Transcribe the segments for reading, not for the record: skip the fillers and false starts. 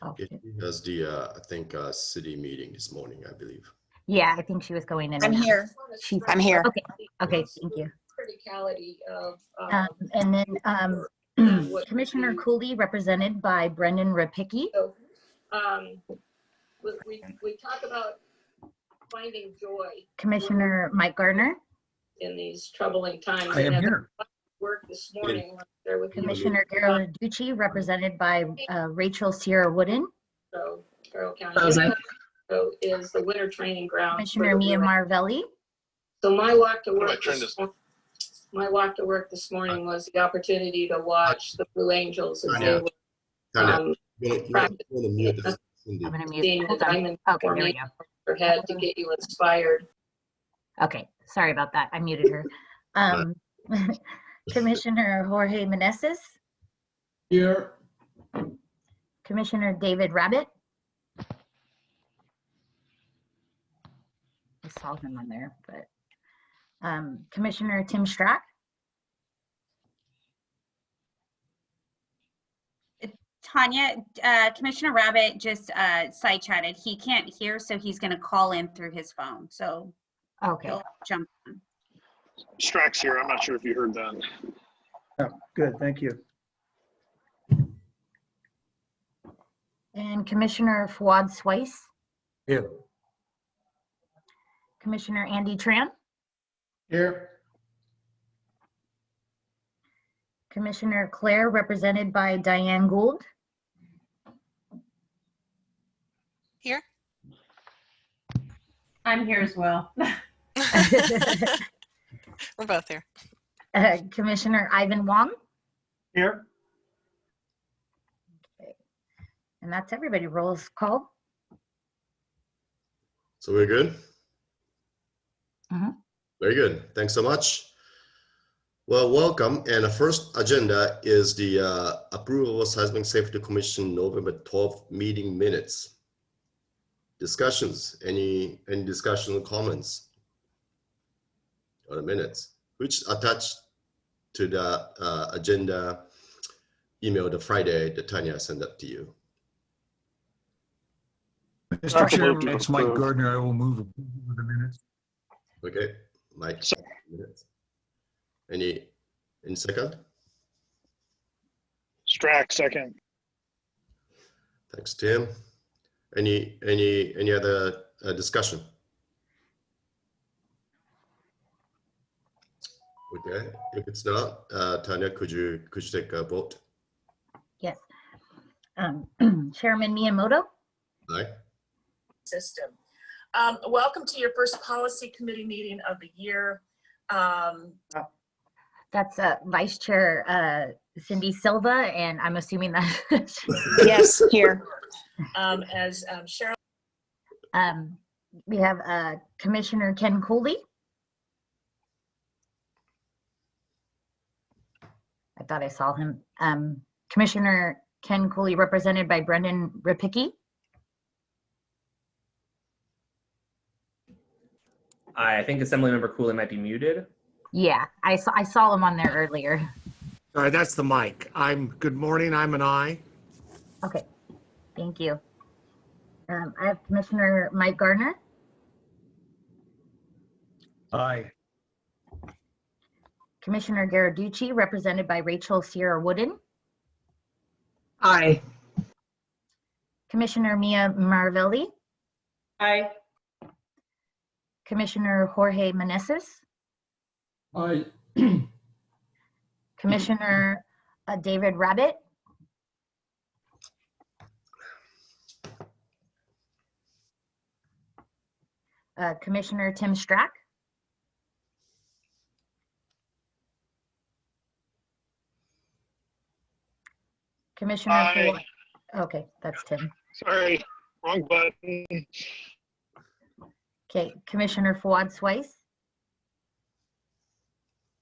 Okay. She has the, I think, city meeting this morning, I believe. Yeah, I think she was going in. I'm here. She's I'm here. Okay. Okay. Thank you. Criticality of And then Commissioner Cooley, represented by Brendan Rapicki. so, we talk about finding joy Commissioner Mike Gardner. in these troubling times. I am here. Work this morning there with you. Commissioner Garaducci, represented by Rachel Sierra Wooden. So Carroll County Present. so is the winter training ground. Commissioner Mia Marvelli. So my walk to I'm gonna work. turn this. My walk to work this morning was the opportunity to watch the Blue Angels as they were Tanya, you're going to mute this. Cindy. I'm going to mute. seeing the Hold on. diamond Okay, there we formation go. her head to get you inspired. Okay, sorry about that. I muted her. Commissioner Jorge Meneses. Here. Commissioner David Rabbit. I saw him on there, but Commissioner Tim Strack. Tanya, Commissioner Rabbit just side chatted. He can't hear, so he's going to call in through his phone. So Okay. he'll jump on. Strack's here. I'm not sure if you heard that. Oh, good, thank you. And Commissioner Fouad Swayze. Here. Commissioner Andy Tran. Here. Commissioner Claire, represented by Diane Gould. Here. I'm here as well. We're both here. Commissioner Ivan Wong. Here. Okay. And that's everybody. Roll called. So we're good? Mhm. Very good. Thanks so much. Well, welcome. And the first agenda is the approval of Seismic Safety Commission November 12th meeting minutes. Discussions, any discussion or comments on the minutes, which attached to the agenda email the Friday that Tanya sent that to you. Mr. Chairman, it's Mike Gardner. I will move approval of the minutes. Okay, Mike, minutes. Any second? Strack, second. Thanks, Tim. Any other discussion? Okay, if it's not, Tanya, could you take a vote? Yes. Chairman Miyamoto. Aye. System. Welcome to your first policy committee meeting of the year. That's Vice Chair Cindy Silva, and I'm assuming that. Yes, here. As Cheryl. We have Commissioner Ken Cooley. I thought I saw him. Commissioner Ken Cooley, represented by Brendan Rapicki. I think Assemblymember Cooley might be muted. Yeah, I saw him on there earlier. All right, that's the mic. Good morning, I'm an I. Okay, thank you. I have Commissioner Mike Gardner. Aye. Commissioner Garaducci, represented by Rachel Sierra Wooden. Aye. Commissioner Mia Marvelli. Aye. Commissioner Jorge Meneses. Aye. Commissioner David Rabbit. Commissioner Tim Strack. Commissioner. Aye. Okay, that's Tim. Sorry, wrong button. Okay, Commissioner Fouad Swayze.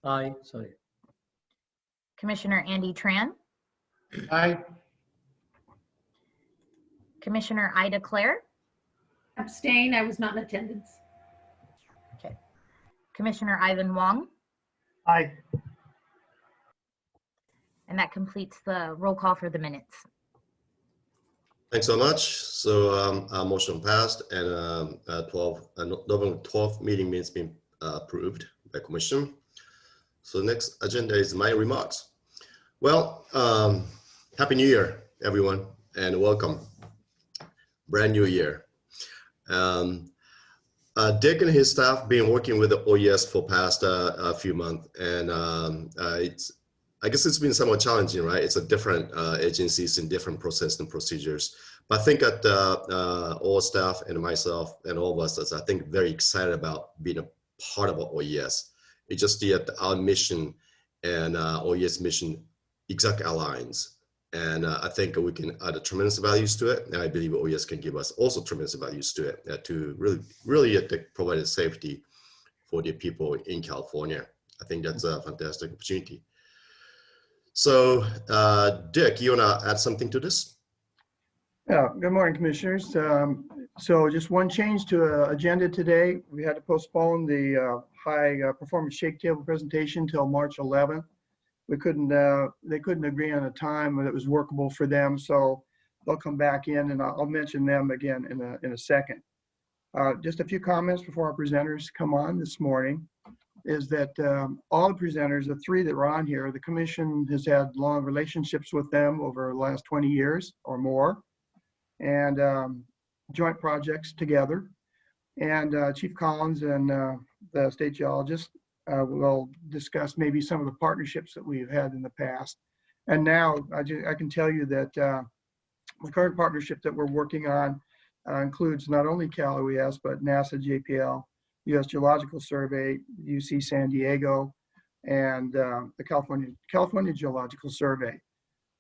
Aye, sorry. Commissioner Andy Tran. Aye. Commissioner Ida Claire. Abstain, I was not in attendance. Okay. Commissioner Ivan Wong. Aye. And that completes the roll call for the minutes. Thanks so much. So our motion passed and November 12th meeting minutes being approved by commission. So next agenda is my remarks. Well, Happy New Year, everyone, and welcome. Brand new year. Dick and his staff been working with the OES for past a few months, and I guess it's been somewhat challenging, right? It's a different agencies and different process and procedures. But I think that all staff and myself and all of us is, I think, very excited about being a part of OES. It's just our mission and OES mission exactly aligns. And I think we can add tremendous values to it. And I believe OES can give us also tremendous values to it to really provide safety for the people in California. I think that's a fantastic opportunity. So Dick, you want to add something to this? Yeah, good morning, commissioners. So just one change to agenda today. We had to postpone the high performance shake table presentation till March 11th. They couldn't agree on a time that was workable for them, so they'll come back in, and I'll mention them again in a second. Just a few comments before our presenters come on this morning is that all the presenters, the three that were on here, the commission has had long relationships with them over the last 20 years or more, and joint projects together. And Chief Collins and the state geologist we'll discuss maybe some of the partnerships that we've had in the past. And now I can tell you that the current partnership that we're working on includes not only Cal OES, but NASA JPL, U.S. Geological Survey, UC San Diego, and the California Geological Survey.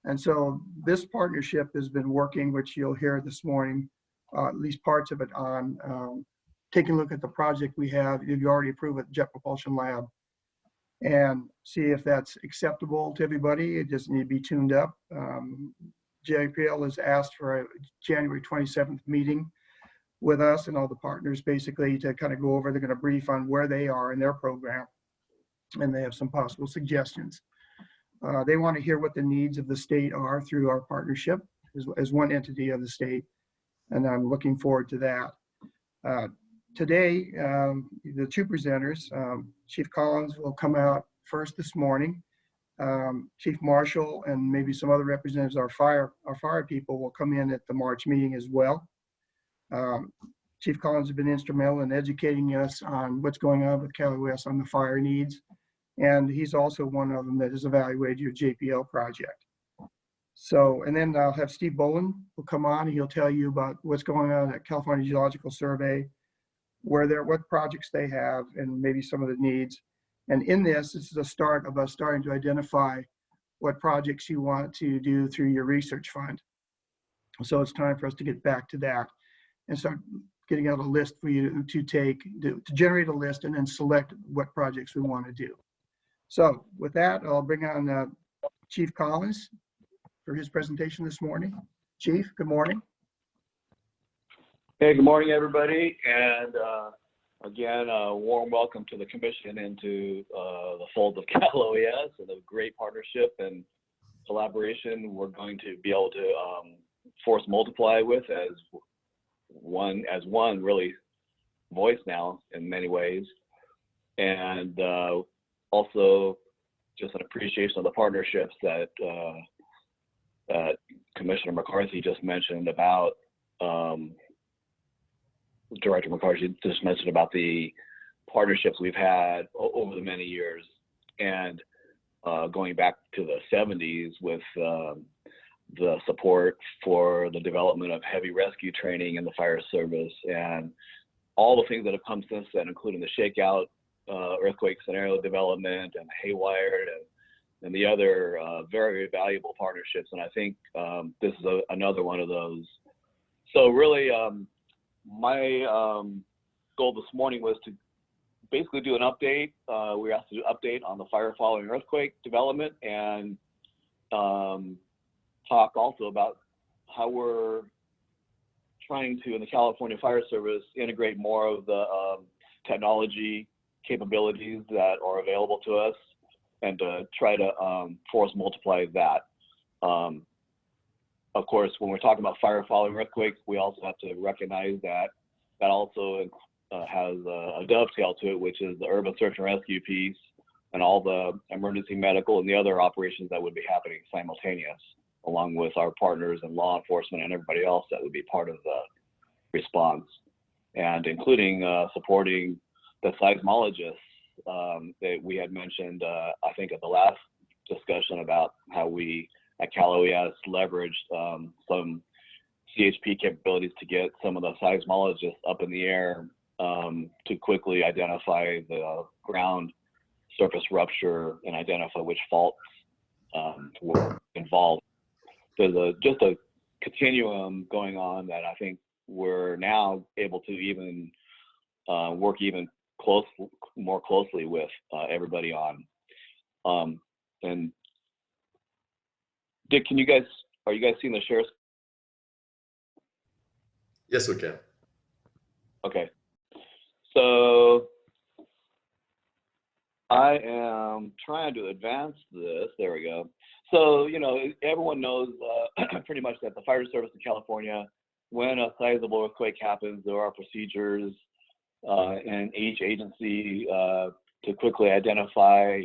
And so this partnership has been working, which you'll hear this morning, at least parts of it on taking a look at the project we have, if you already approved at Jet Propulsion Lab, and see if that's acceptable to everybody. It doesn't need to be tuned up. JPL has asked for a January 27th meeting with us and all the partners, basically to kind of go over, they're going to brief on where they are in their program, and they have some possible suggestions. They want to hear what the needs of the state are through our partnership as one entity of the state, and I'm looking forward to that. Today, the two presenters, Chief Collins will come out first this morning. Chief Marshall and maybe some other representatives of our fire people will come in at the March meeting as well. Chief Collins has been instrumental in educating us on what's going on with Cal OES on the fire needs. And he's also one of them that has evaluated your JPL project. So, and then I'll have Steve Boland will come on and he'll tell you about what's going on at California Geological Survey, what projects they have, and maybe some of the needs. And in this is the start of us starting to identify what projects you want to do through your research fund. So it's time for us to get back to that and start getting out a list for you to generate a list and then select what projects we want to do. So with that, I'll bring on Chief Collins for his presentation this morning. Chief, good morning. Hey, good morning, everybody. And again, a warm welcome to the commission and to the fold of Cal OES and a great partnership and collaboration we're going to be able to force multiply with as one really voice now in many ways. And also just an appreciation of the partnerships that Commissioner McCarthy just mentioned about Director McCarthy just mentioned about the partnerships we've had over the many years, and going back to the 70s with the support for the development of heavy rescue training in the fire service, and all the things that have come since then, including the shakeout earthquake scenario development and Haywire and the other very valuable partnerships. And I think this is another one of those. So really, my goal this morning was to basically do an update. We were asked to do an update on the fire following earthquake development and talk also about how we're trying to, in the California Fire Service, integrate more of the technology capabilities that are available to us and to try to force multiply that. of course, when we're talking about fire following earthquakes, we also have to recognize that that also has a dovetail to it, which is the urban search and rescue piece and all the emergency medical and the other operations that would be happening simultaneous, along with our partners and law enforcement and everybody else that would be part of the response, and including supporting the seismologists that we had mentioned, I think at the last discussion about how we at Cal OES leveraged some CHP capabilities to get some of the seismologists up in the air to quickly identify the ground surface rupture and identify which faults were involved. There's just a continuum going on that I think we're now able to even work even more closely with everybody on. And Dick, are you guys seeing the share? Yes, we can. Okay. So I am trying to advance this. There we go. So, you know, everyone knows pretty much that the fire service in California, when a sizable earthquake happens, there are procedures in each agency to quickly identify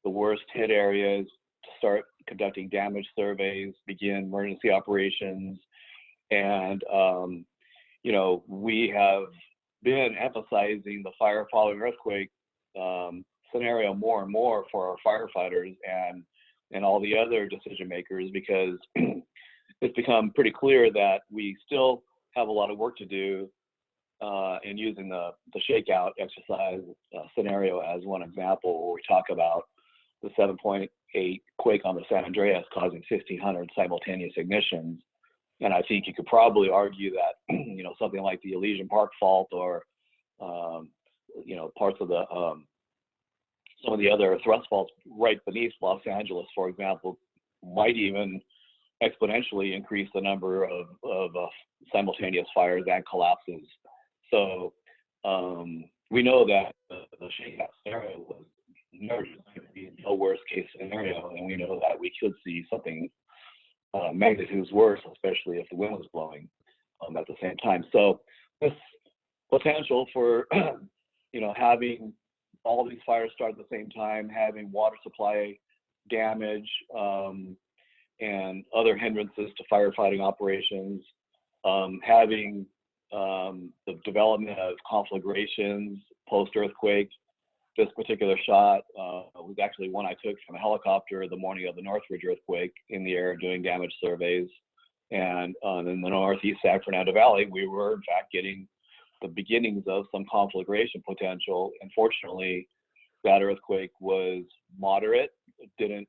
the worst hit areas, to start conducting damage surveys, begin emergency operations. And, you know, we have been emphasizing the fire following earthquake scenario more and more for our firefighters and all the other decision makers, because it's become pretty clear that we still have a lot of work to do in using the shakeout exercise scenario as one example, where we talk about the 7.8 quake on the San Andreas causing 1,500 simultaneous ignitions. And I think you could probably argue that, you know, something like the Elysian Park fault or, you know, parts of the, some of the other thrust faults right beneath Los Angeles, for example, might even exponentially increase the number of simultaneous fires and collapses. So we know that the shakeout scenario was never going to be the worst case scenario, and we know that we could see something magnitudes worse, especially if the wind was blowing at the same time. So this potential for you know, having all these fires start at the same time, having water supply damage and other hindrances to firefighting operations, having the development of conflagrations post-earthquake. This particular shot was actually one I took from a helicopter the morning of the Northridge earthquake in the air doing damage surveys. And in the northeast San Fernando Valley, we were in fact getting the beginnings of some conflagration potential. And fortunately, that earthquake was moderate. It didn't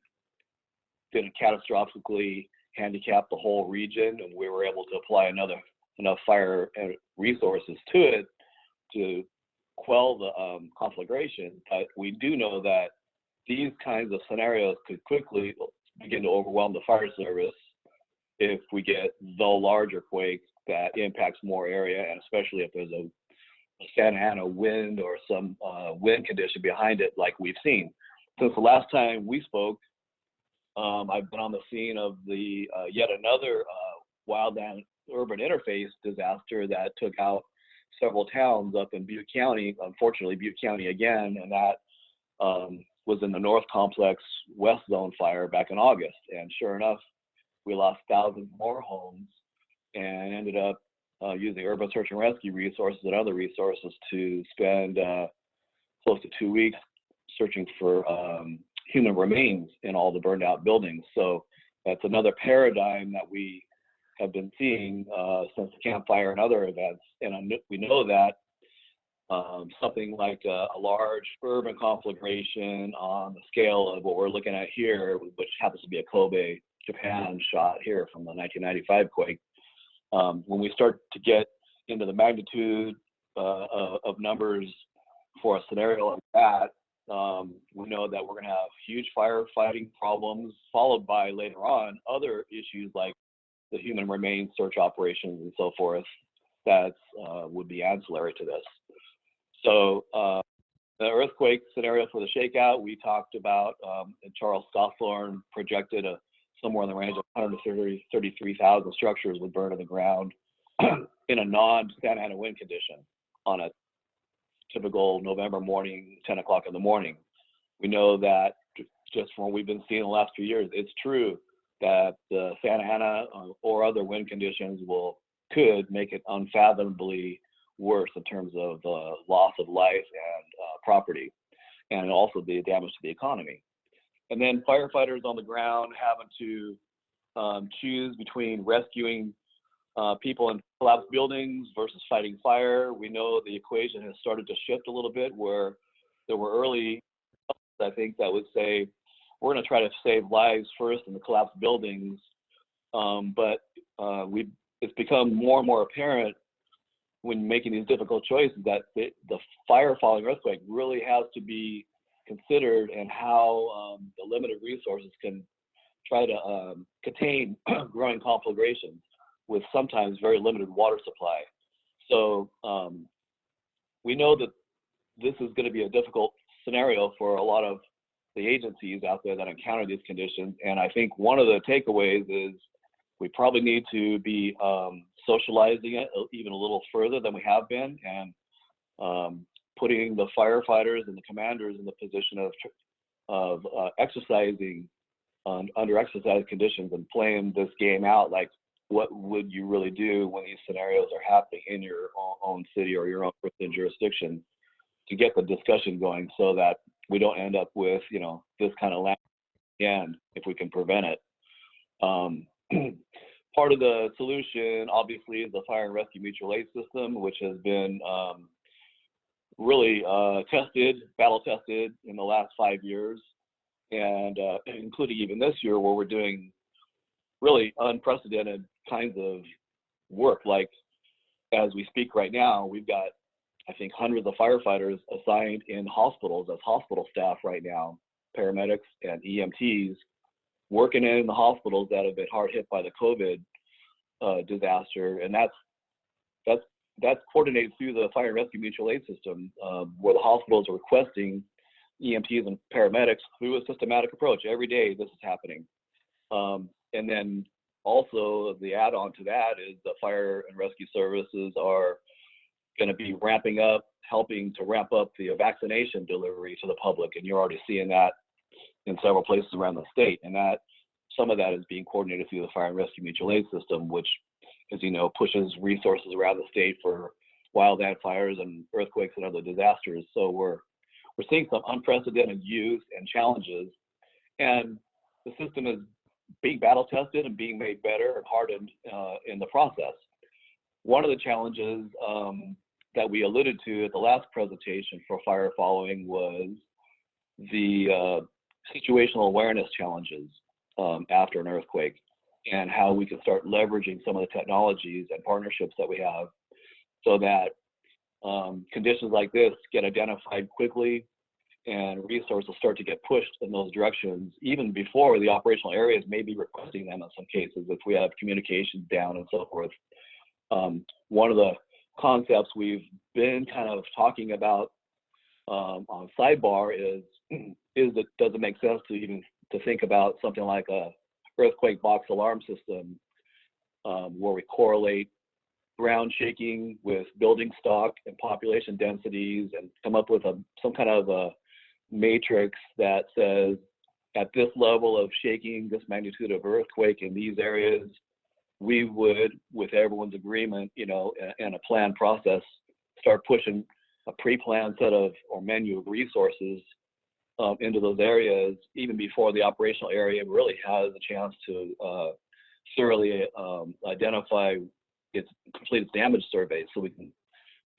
catastrophically handicap the whole region, and we were able to apply enough fire resources to it to quell the conflagration. But we do know that these kinds of scenarios could quickly begin to overwhelm the fire service if we get the larger quake that impacts more area, and especially if there's a Santa Ana wind or some wind condition behind it like we've seen. Since the last time we spoke, I've been on the scene of the yet another wildland urban interface disaster that took out several towns up in Butte County, unfortunately Butte County again, and that was in the North Complex West Zone fire back in August. And sure enough, we lost thousands more homes and ended up using urban search and rescue resources and other resources to spend close to 2 weeks searching for human remains in all the burned out buildings. So that's another paradigm that we have been seeing since the Camp Fire and other events. And we know that something like a large urban conflagration on the scale of what we're looking at here, which happens to be a Kobe, Japan shot here from the 1995 quake, when we start to get into the magnitude of numbers for a scenario like that, we know that we're going to have huge firefighting problems, followed by later on other issues like the human remains search operations and so forth that would be ancillary to this. So the earthquake scenario for the shakeout, we talked about, and Charles Scawthorne projected a somewhere in the range of 133,000 structures would burn to the ground in a non-Santa Ana wind condition on a typical November morning, 10 o'clock in the morning. We know that just from what we've been seeing the last few years, it's true that the Santa Ana or other wind conditions could make it unfathomably worse in terms of loss of life and property, and also the damage to the economy. And then firefighters on the ground having to choose between rescuing people in collapsed buildings versus fighting fire. We know the equation has started to shift a little bit, where there were early, I think, that would say, we're going to try to save lives first in the collapsed buildings. But it's become more and more apparent when making these difficult choices that the fire following earthquake really has to be considered, and how the limited resources can try to contain growing conflagrations with sometimes very limited water supply. So we know that this is going to be a difficult scenario for a lot of the agencies out there that encounter these conditions. And I think one of the takeaways is we probably need to be socializing it even a little further than we have been, and putting the firefighters and the commanders in the position of exercising under exercise conditions and playing this game out, like what would you really do when these scenarios are happening in your own city or your own jurisdiction, to get the discussion going so that we don't end up with, this kind of land again if we can prevent it. Part of the solution, obviously, is the fire and rescue mutual aid system, which has been really battle tested in the last 5 years, and including even this year, where we're doing really unprecedented kinds of work. Like, as we speak right now, we've got, I think, hundreds of firefighters assigned in hospitals as hospital staff right now, paramedics and EMTs, working in the hospitals that have been hard hit by the COVID disaster. And that's coordinated through the fire and rescue mutual aid system, where the hospitals are requesting EMTs and paramedics through a systematic approach. Every day this is happening. And then also the add-on to that is the fire and rescue services are going to be helping to ramp up the vaccination delivery to the public. And you're already seeing that in several places around the state. And that some of that is being coordinated through the fire and rescue mutual aid system, which, as you know, pushes resources around the state for wildland fires and earthquakes and other disasters. So we're seeing some unprecedented use and challenges, and the system is being battle tested and being made better and hardened in the process. One of the challenges that we alluded to at the last presentation for fire following was the situational awareness challenges after an earthquake, and how we can start leveraging some of the technologies and partnerships that we have so that conditions like this get identified quickly and resources start to get pushed in those directions even before the operational areas may be requesting them in some cases, if we have communications down and so forth. One of the concepts we've been kind of talking about on sidebar is that does it make sense to think about something like a earthquake box alarm system, where we correlate ground shaking with building stock and population densities, and come up with some kind of a matrix that says, at this level of shaking, this magnitude of earthquake in these areas, we would, with everyone's agreement, and a planned process, start pushing a pre-planned set of or menu of resources into those areas even before the operational area really has a chance to thoroughly identify complete its damage survey, so we can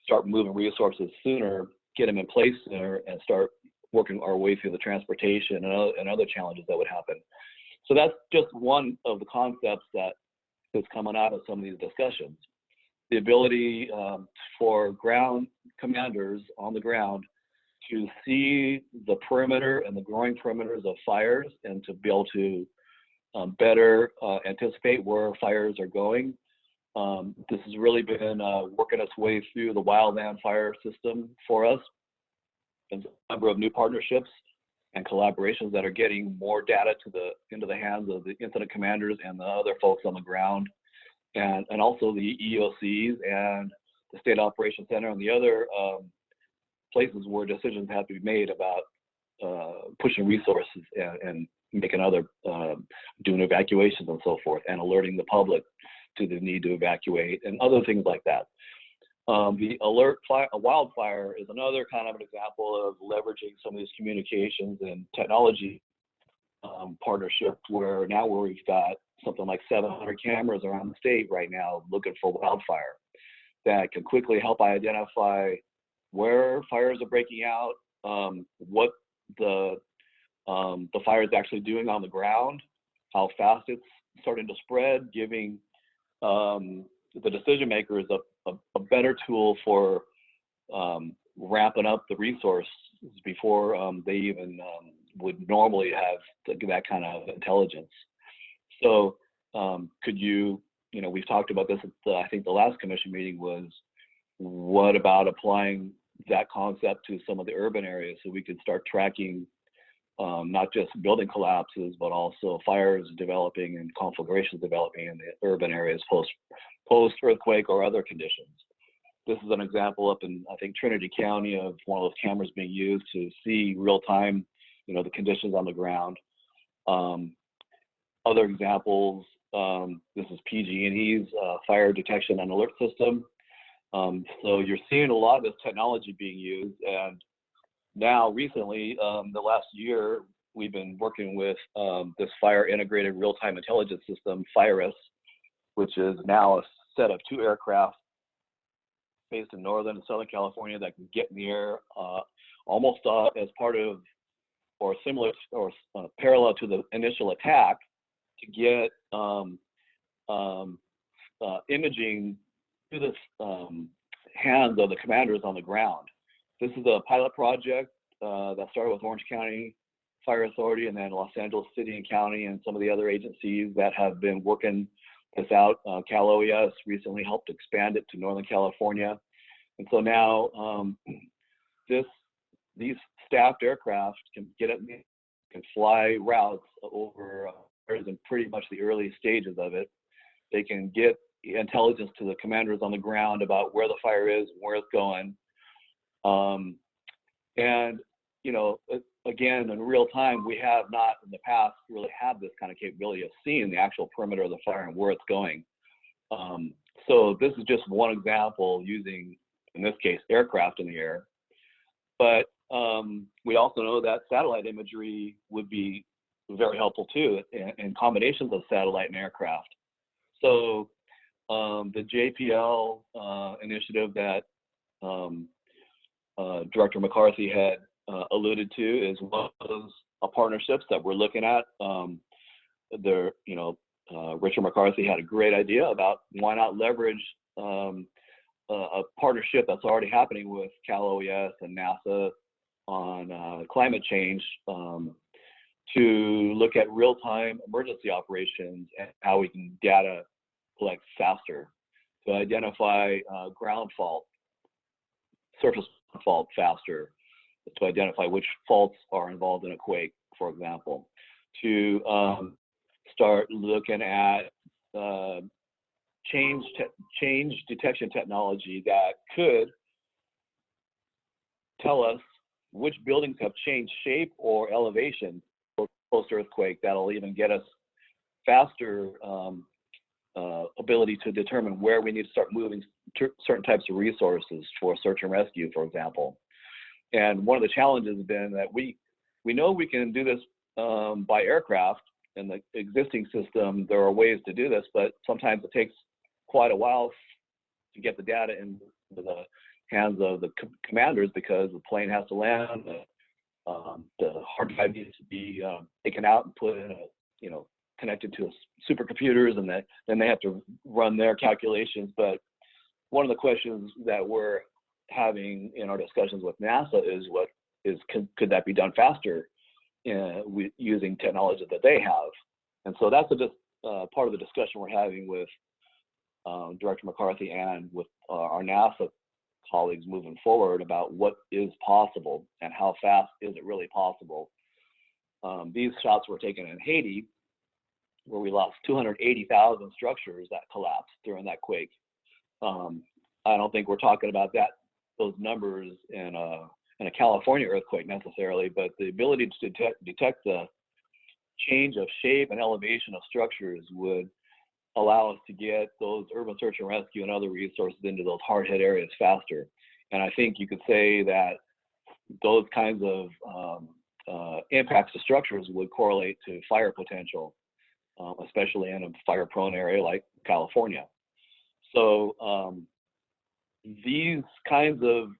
start moving resources sooner, get them in place sooner, and start working our way through the transportation and other challenges that would happen. So that's just one of the concepts that is coming out of some of these discussions. The ability for ground commanders on the ground to see the perimeter and the growing perimeters of fires, and to be able to better anticipate where fires are going. This has really been working its way through the wildland fire system for us, and a number of new partnerships and collaborations that are getting more data into the hands of the incident commanders and the other folks on the ground, and also the EOCs and the State Operations Center and the other places where decisions have to be made about pushing resources and making other doing evacuations and so forth, and alerting the public to the need to evacuate and other things like that. The alert wildfire is another kind of an example of leveraging some of these communications and technology partnerships, where we've got something like 700 cameras around the state right now looking for wildfire that can quickly help identify where fires are breaking out, what the fire is actually doing on the ground, how fast it's starting to spread, giving the decision makers a better tool for ramping up the resources before they even would normally have that kind of intelligence. So could you, we've talked about this at I think the last commission meeting was, what about applying that concept to some of the urban areas so we could start tracking not just building collapses, but also fires developing and conflagrations developing in the urban areas post-earthquake or other conditions. This is an example up in, I think, Trinity County of one of those cameras being used to see real-time, the conditions on the ground. Other examples, this is PG&E's fire detection and alert system. So you're seeing a lot of this technology being used, and now recently, the last year, we've been working with this fire integrated real-time intelligence system, FIRIS, which is now a set of 2 aircraft based in Northern and Southern California that can get in the air almost as part of or similar or parallel to the initial attack to get imaging to the hands of the commanders on the ground. This is a pilot project that started with Orange County Fire Authority and then Los Angeles City and County and some of the other agencies that have been working this out. Cal OES recently helped expand it to Northern California. And so now these staffed aircraft can can fly routes over in pretty much the early stages of it. They can get intelligence to the commanders on the ground about where the fire is, where it's going. And, again, in real time, we have not in the past really had this kind of capability of seeing the actual perimeter of the fire and where it's going. So this is just one example using, in this case, aircraft in the air. But we also know that satellite imagery would be very helpful too, in combinations of satellite and aircraft. So the JPL initiative that Director McCarthy had alluded to is one of those partnerships that we're looking at. Richard McCarthy had a great idea about why not leverage a partnership that's already happening with Cal OES and NASA on climate change to look at real-time emergency operations and how we can data collect faster to identify ground fault, surface fault faster, to identify which faults are involved in a quake, for example, to start looking at change detection technology that could tell us which buildings have changed shape or elevation post-earthquake. That'll even get us faster ability to determine where we need to start moving certain types of resources for search and rescue, for example. And one of the challenges has been that we know we can do this by aircraft. In the existing system, there are ways to do this, but sometimes it takes quite a while to get the data into the hands of the commanders because the plane has to land, the hard drive needs to be taken out and put in connected to supercomputers, and then they have to run their calculations. But one of the questions that we're having in our discussions with NASA is could that be done faster using technology that they have? And so that's just part of the discussion we're having with Director McCarthy and with our NASA colleagues moving forward about what is possible and how fast is it really possible These shots were taken in Haiti, where we lost 280,000 structures that collapsed during that quake. I don't think we're talking about those numbers in a California earthquake necessarily, but the ability to detect the change of shape and elevation of structures would allow us to get those urban search and rescue and other resources into those hard hit areas faster. And I think you could say that those kinds of impacts to structures would correlate to fire potential, especially in a fire prone area like California. So these kinds of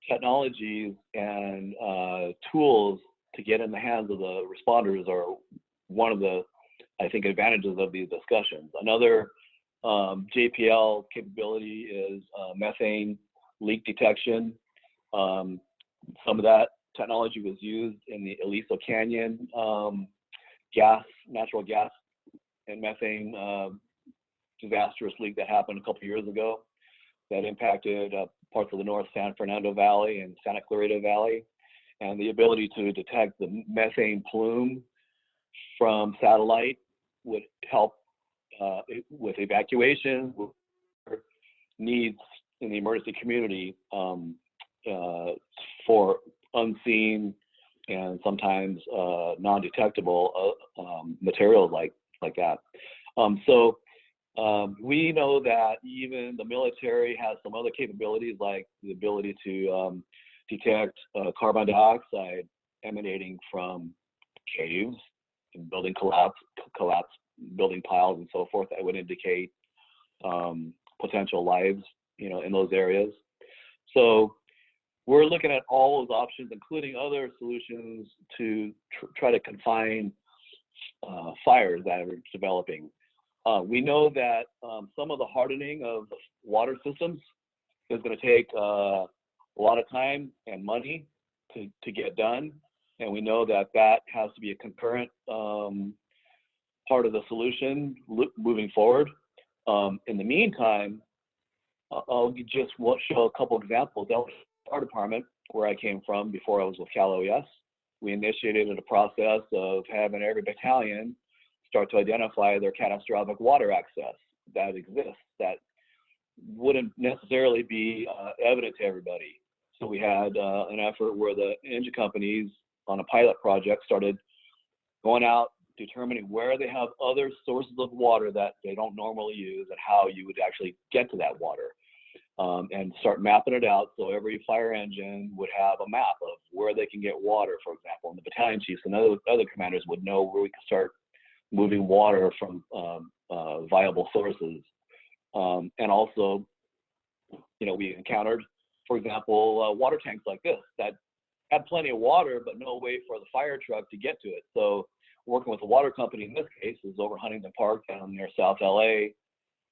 technologies and tools to get in the hands of the responders are one of the, I think, advantages of these discussions. Another JPL capability is methane leak detection. Some of that technology was used in the Aliso Canyon natural gas and methane disastrous leak that happened a couple years ago that impacted parts of the North San Fernando Valley and Santa Clarita Valley. And the ability to detect the methane plume from satellite would help with evacuation, with needs in the emergency community for unseen and sometimes non-detectable materials like that. So we know that even the military has some other capabilities, like the ability to detect carbon dioxide emanating from caves and building collapse building piles and so forth that would indicate potential lives, in those areas. So we're looking at all those options, including other solutions to try to confine fires that are developing. We know that some of the hardening of water systems is going to take a lot of time and money to get done. And we know that has to be a concurrent part of the solution moving forward. In the meantime, I'll just show a couple examples. That was our department, where I came from before I was with Cal OES. We initiated a process of having every battalion start to identify their catastrophic water access that exists that wouldn't necessarily be evident to everybody. So we had an effort where the engine companies on a pilot project started going out, determining where they have other sources of water that they don't normally use and how you would actually get to that water, and start mapping it out. So every fire engine would have a map of where they can get water, for example, and the battalion chiefs and other commanders would know where we could start moving water from viable sources. And also, we encountered, for example, water tanks like this that had plenty of water, but no way for the fire truck to get to it. So working with the water company in this case is over Huntington Park down near South LA.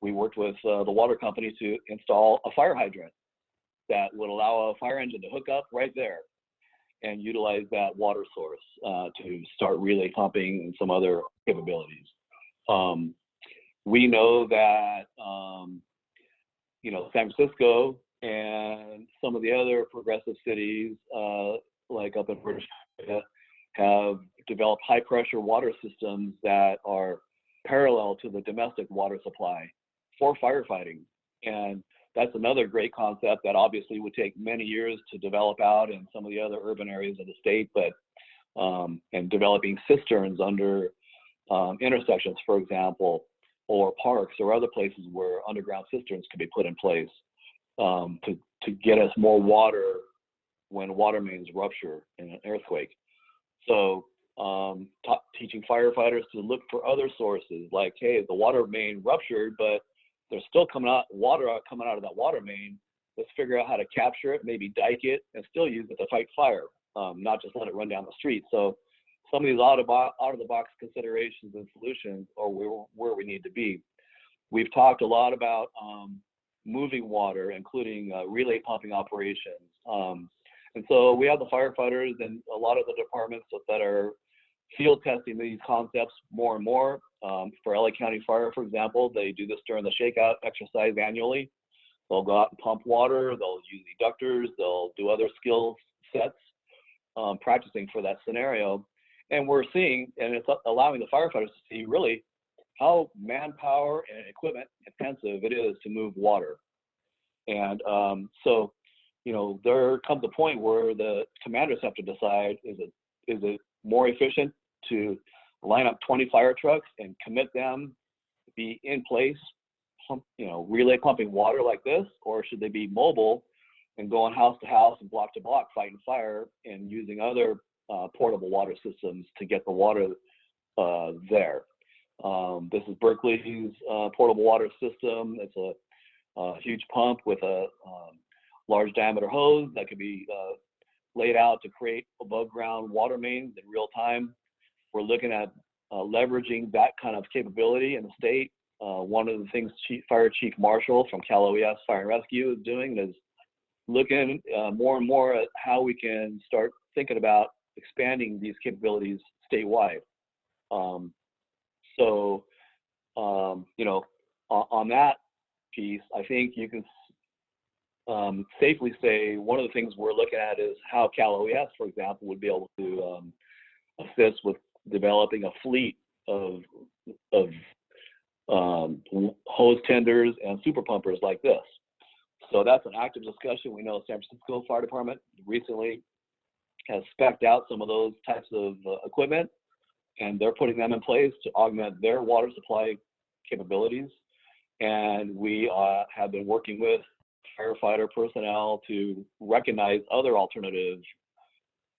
We worked with the water company to install a fire hydrant that would allow a fire engine to hook up right there and utilize that water source to start relay pumping and some other capabilities. We know that, San Francisco and some of the other progressive cities, like up in British Columbia, have developed high pressure water systems that are parallel to the domestic water supply for firefighting. And that's another great concept that obviously would take many years to develop out in some of the other urban areas of the state, but and developing cisterns under intersections, for example, or parks or other places where underground cisterns could be put in place to get us more water when water mains rupture in an earthquake. So teaching firefighters to look for other sources, like, hey, the water main ruptured, but there's still water coming out of that water main. Let's figure out how to capture it, maybe dike it, and still use it to fight fire, not just let it run down the street. So some of these out-of-the-box considerations and solutions are where we need to be. We've talked a lot about moving water, including relay pumping operations. And so we have the firefighters and a lot of the departments that are field testing these concepts more and more. For LA County Fire, for example, they do this during the shakeout exercise annually. They'll go out and pump water, they'll use eductors, they'll do other skill sets practicing for that scenario. And we're seeing, and it's allowing the firefighters to see really how manpower and equipment intensive it is to move water. And so, you know, there comes a point where the commanders have to decide, is it more efficient to line up 20 fire trucks and commit them to be in place, you know, relay pumping water like this, or should they be mobile and going house to house and block to block fighting fire and using other portable water systems to get the water there. This is Berkeley's portable water system. It's a huge pump with a large diameter hose that can be laid out to create above ground water mains in real time. We're looking at leveraging that kind of capability in the state. One of the things Fire Chief Marshall from Cal OES Fire and Rescue is doing is looking more and more at how we can start thinking about expanding these capabilities statewide. You know, on that piece, I think you can safely say one of the things we're looking at is how Cal OES, for example, would be able to assist with developing a fleet of hose tenders and super pumpers like this. So that's an active discussion. We know San Francisco Fire Department recently has spec'd out some of those types of equipment, and they're putting them in place to augment their water supply capabilities. And we have been working with firefighter personnel to recognize other alternative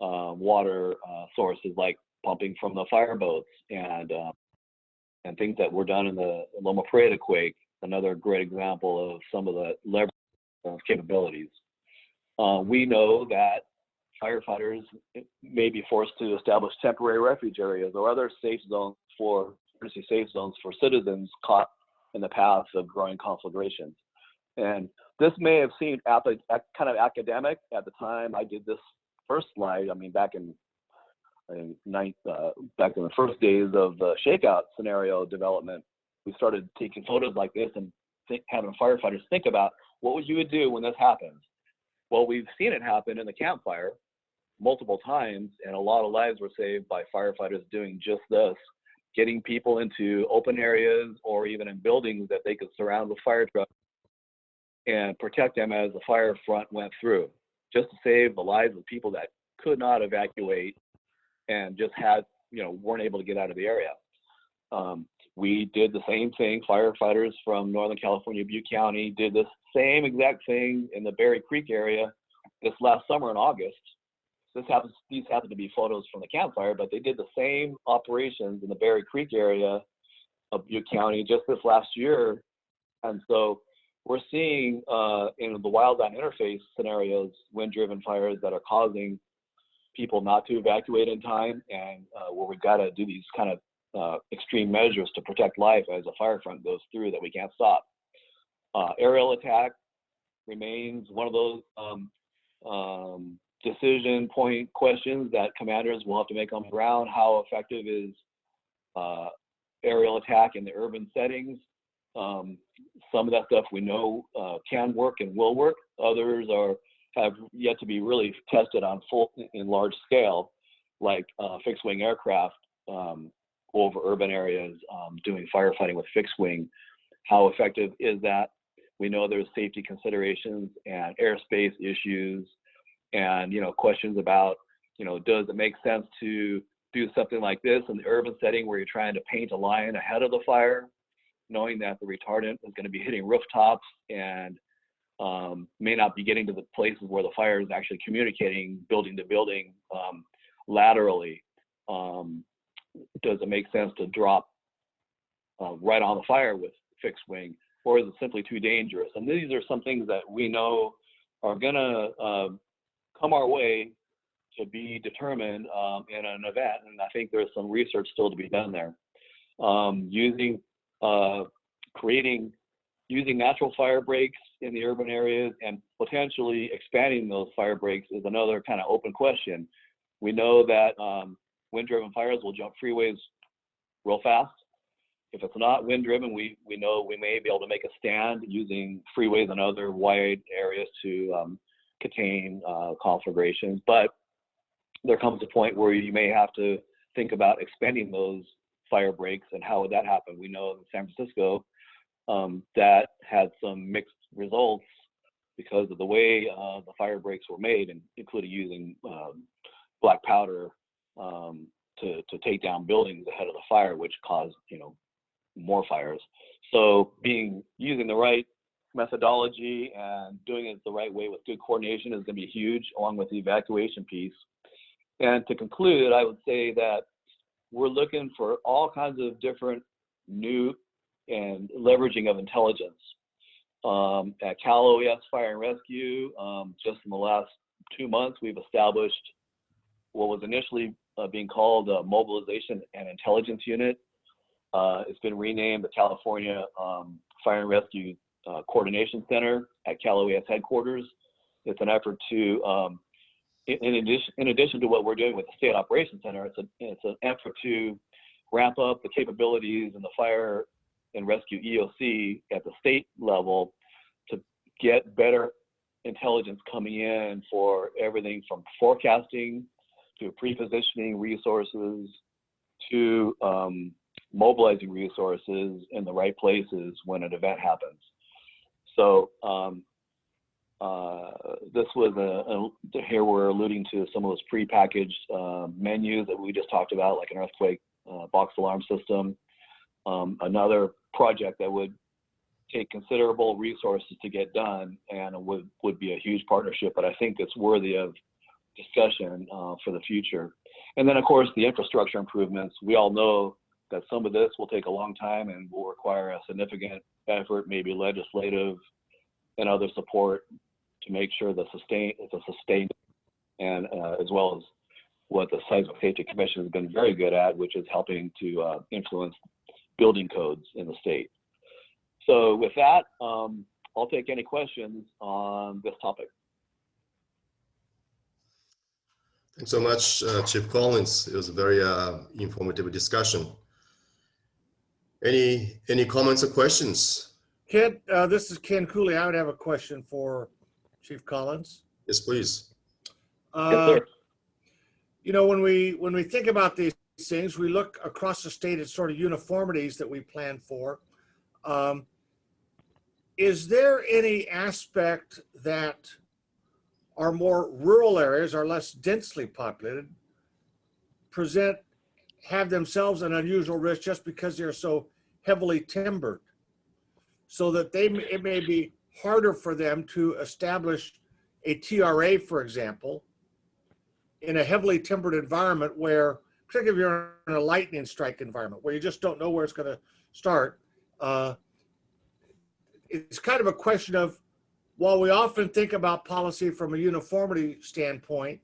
water sources like pumping from the fireboats and things that were done in the Loma Prieta quake, another great example of some of the leverage capabilities. We know that firefighters may be forced to establish temporary refuge areas or other safe zones for emergency safe zones for citizens caught in the path of growing conflagrations. And this may have seemed kind of academic at the time I did this first slide. I mean, back in the first days of the shakeout scenario development, we started taking photos like this and having firefighters think about what you would do when this happens. Well, we've seen it happen in the campfire multiple times, and a lot of lives were saved by firefighters doing just this, getting people into open areas or even in buildings that they could surround with fire trucks and protect them as the fire front went through, just to save the lives of people that could not evacuate and just had, you know, weren't able to get out of the area. We did the same thing. Firefighters from Northern California, Butte County did this same exact thing in the Berry Creek area this last summer in August. These happen to be photos from the campfire, but they did the same operations in the Berry Creek area of Butte County just this last year. And so we're seeing in the wildland interface scenarios, wind-driven fires that are causing people not to evacuate in time, and where we've got to do these kind of extreme measures to protect life as a fire front goes through that we can't stop. Aerial attack remains one of those decision point questions that commanders will have to make on the ground. How effective is aerial attack in the urban settings? Some of that stuff we know can work and will work. Others have yet to be really tested on in large scale, like fixed wing aircraft over urban areas doing firefighting with fixed wing. How effective is that? We know there's safety considerations and airspace issues, and questions about does it make sense to do something like this in the urban setting where you're trying to paint a line ahead of the fire, knowing that the retardant is going to be hitting rooftops and may not be getting to the places where the fire is actually communicating building to building laterally. Does it make sense to drop right on the fire with fixed wing, or is it simply too dangerous? And these are some things that we know are going to come our way to be determined in an event, and I think there's some research still to be done there. Using natural fire breaks in the urban areas and potentially expanding those fire breaks is another kind of open question. We know that wind-driven fires will jump freeways real fast. If it's not wind-driven, we know we may be able to make a stand using freeways and other wide areas to contain conflagrations. But there comes a point where you may have to think about expanding those fire breaks, and how would that happen? We know in San Francisco that had some mixed results because of the way the fire breaks were made, and including using black powder to take down buildings ahead of the fire, which caused more fires. So using the right methodology and doing it the right way with good coordination is going to be huge, along with the evacuation piece. And to conclude, I would say that we're looking for all kinds of different new and leveraging of intelligence. At Cal OES Fire and Rescue, just in the last 2 months, we've established what was initially being called a Mobilization and Intelligence Unit. It's been renamed the California Fire and Rescue Coordination Center at Cal OES headquarters. It's an effort to, in addition to what we're doing with the State Operations Center, it's an effort to ramp up the capabilities in the fire and rescue EOC at the state level to get better intelligence coming in for everything from forecasting to pre-positioning resources to mobilizing resources in the right places when an event happens. So this was here we're alluding to some of those pre-packaged menus that we just talked about, like an earthquake box alarm system. Another project that would take considerable resources to get done and would be a huge partnership, but I think it's worthy of discussion for the future. And then, of course, the infrastructure improvements. We all know that some of this will take a long time and will require a significant effort, maybe legislative and other support, to make sure it's a sustained, and as well as what the Seismic Safety Commission has been very good at, which is helping to influence building codes in the state. So with that, I'll take any questions on this topic. Thanks so much, Chief Collins. It was a very informative discussion. Any comments or questions? Ken, this is Ken Cooley. I would have a question for Chief Collins. Yes, please. Yes, sir. When we think about these things, we look across the state at sort of uniformities that we plan for. Is there any aspect that our more rural areas, are less densely populated, have themselves an unusual risk just because they're so heavily timbered, so that it may be harder for them to establish a TRA, for example, in a heavily timbered environment where, particularly if you're in a lightning strike environment where you just don't know where it's going to start. It's kind of a question of, while we often think about policy from a uniformity standpoint,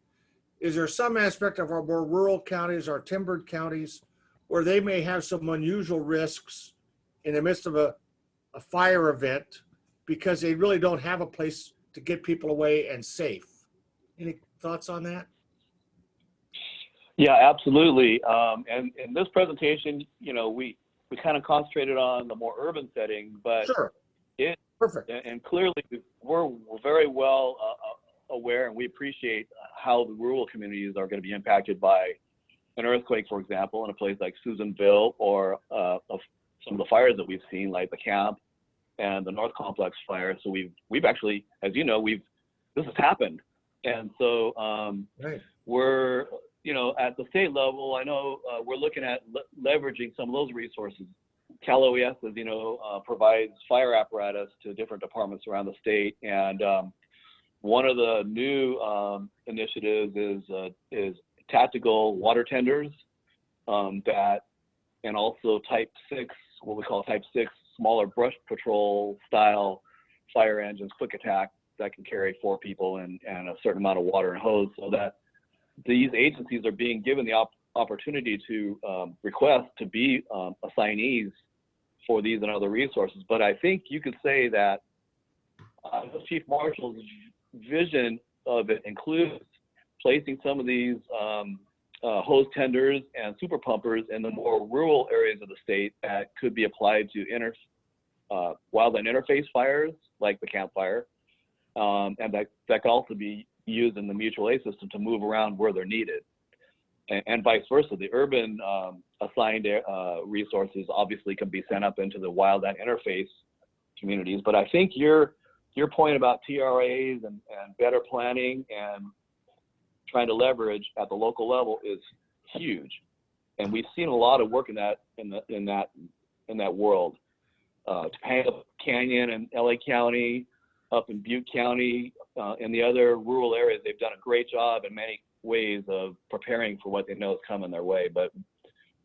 is there some aspect of our more rural counties, our timbered counties, where they may have some unusual risks in the midst of a fire event because they really don't have a place to get people away and safe? Any thoughts on that? Yeah, absolutely. And in this presentation, we kind of concentrated on the more urban setting, but sure. Perfect. And clearly we're very well aware, and we appreciate how the rural communities are going to be impacted by an earthquake, for example, in a place like Susanville, or some of the fires that we've seen, like the Camp and the North Complex fire. So we've actually, as you know, this has happened, and so right. We're at the state level. I know we're looking at leveraging some of those resources. Cal OES, as you know, provides fire apparatus to different departments around the state, and one of the new initiatives is tactical water tenders, and also Type 6, what we call Type 6, smaller brush patrol style fire engines, quick attack, that can carry 4 people and a certain amount of water and hose, so that these agencies are being given the opportunity to request to be assignees for these and other resources. But I think you could say that Chief Marshall's vision of it includes placing some of these hose tenders and super pumpers in the more rural areas of the state that could be applied to wildland interface fires like the Camp Fire, and that could also be used in the mutual aid system to move around where they're needed. And vice versa. The urban assigned resources obviously can be sent up into the wildland interface communities. But I think your point about TRAs and better planning and trying to leverage at the local level is huge. And we've seen a lot of work in that world. Topanga Canyon and LA County, up in Butte County, and the other rural areas, they've done a great job in many ways of preparing for what they know is coming their way. But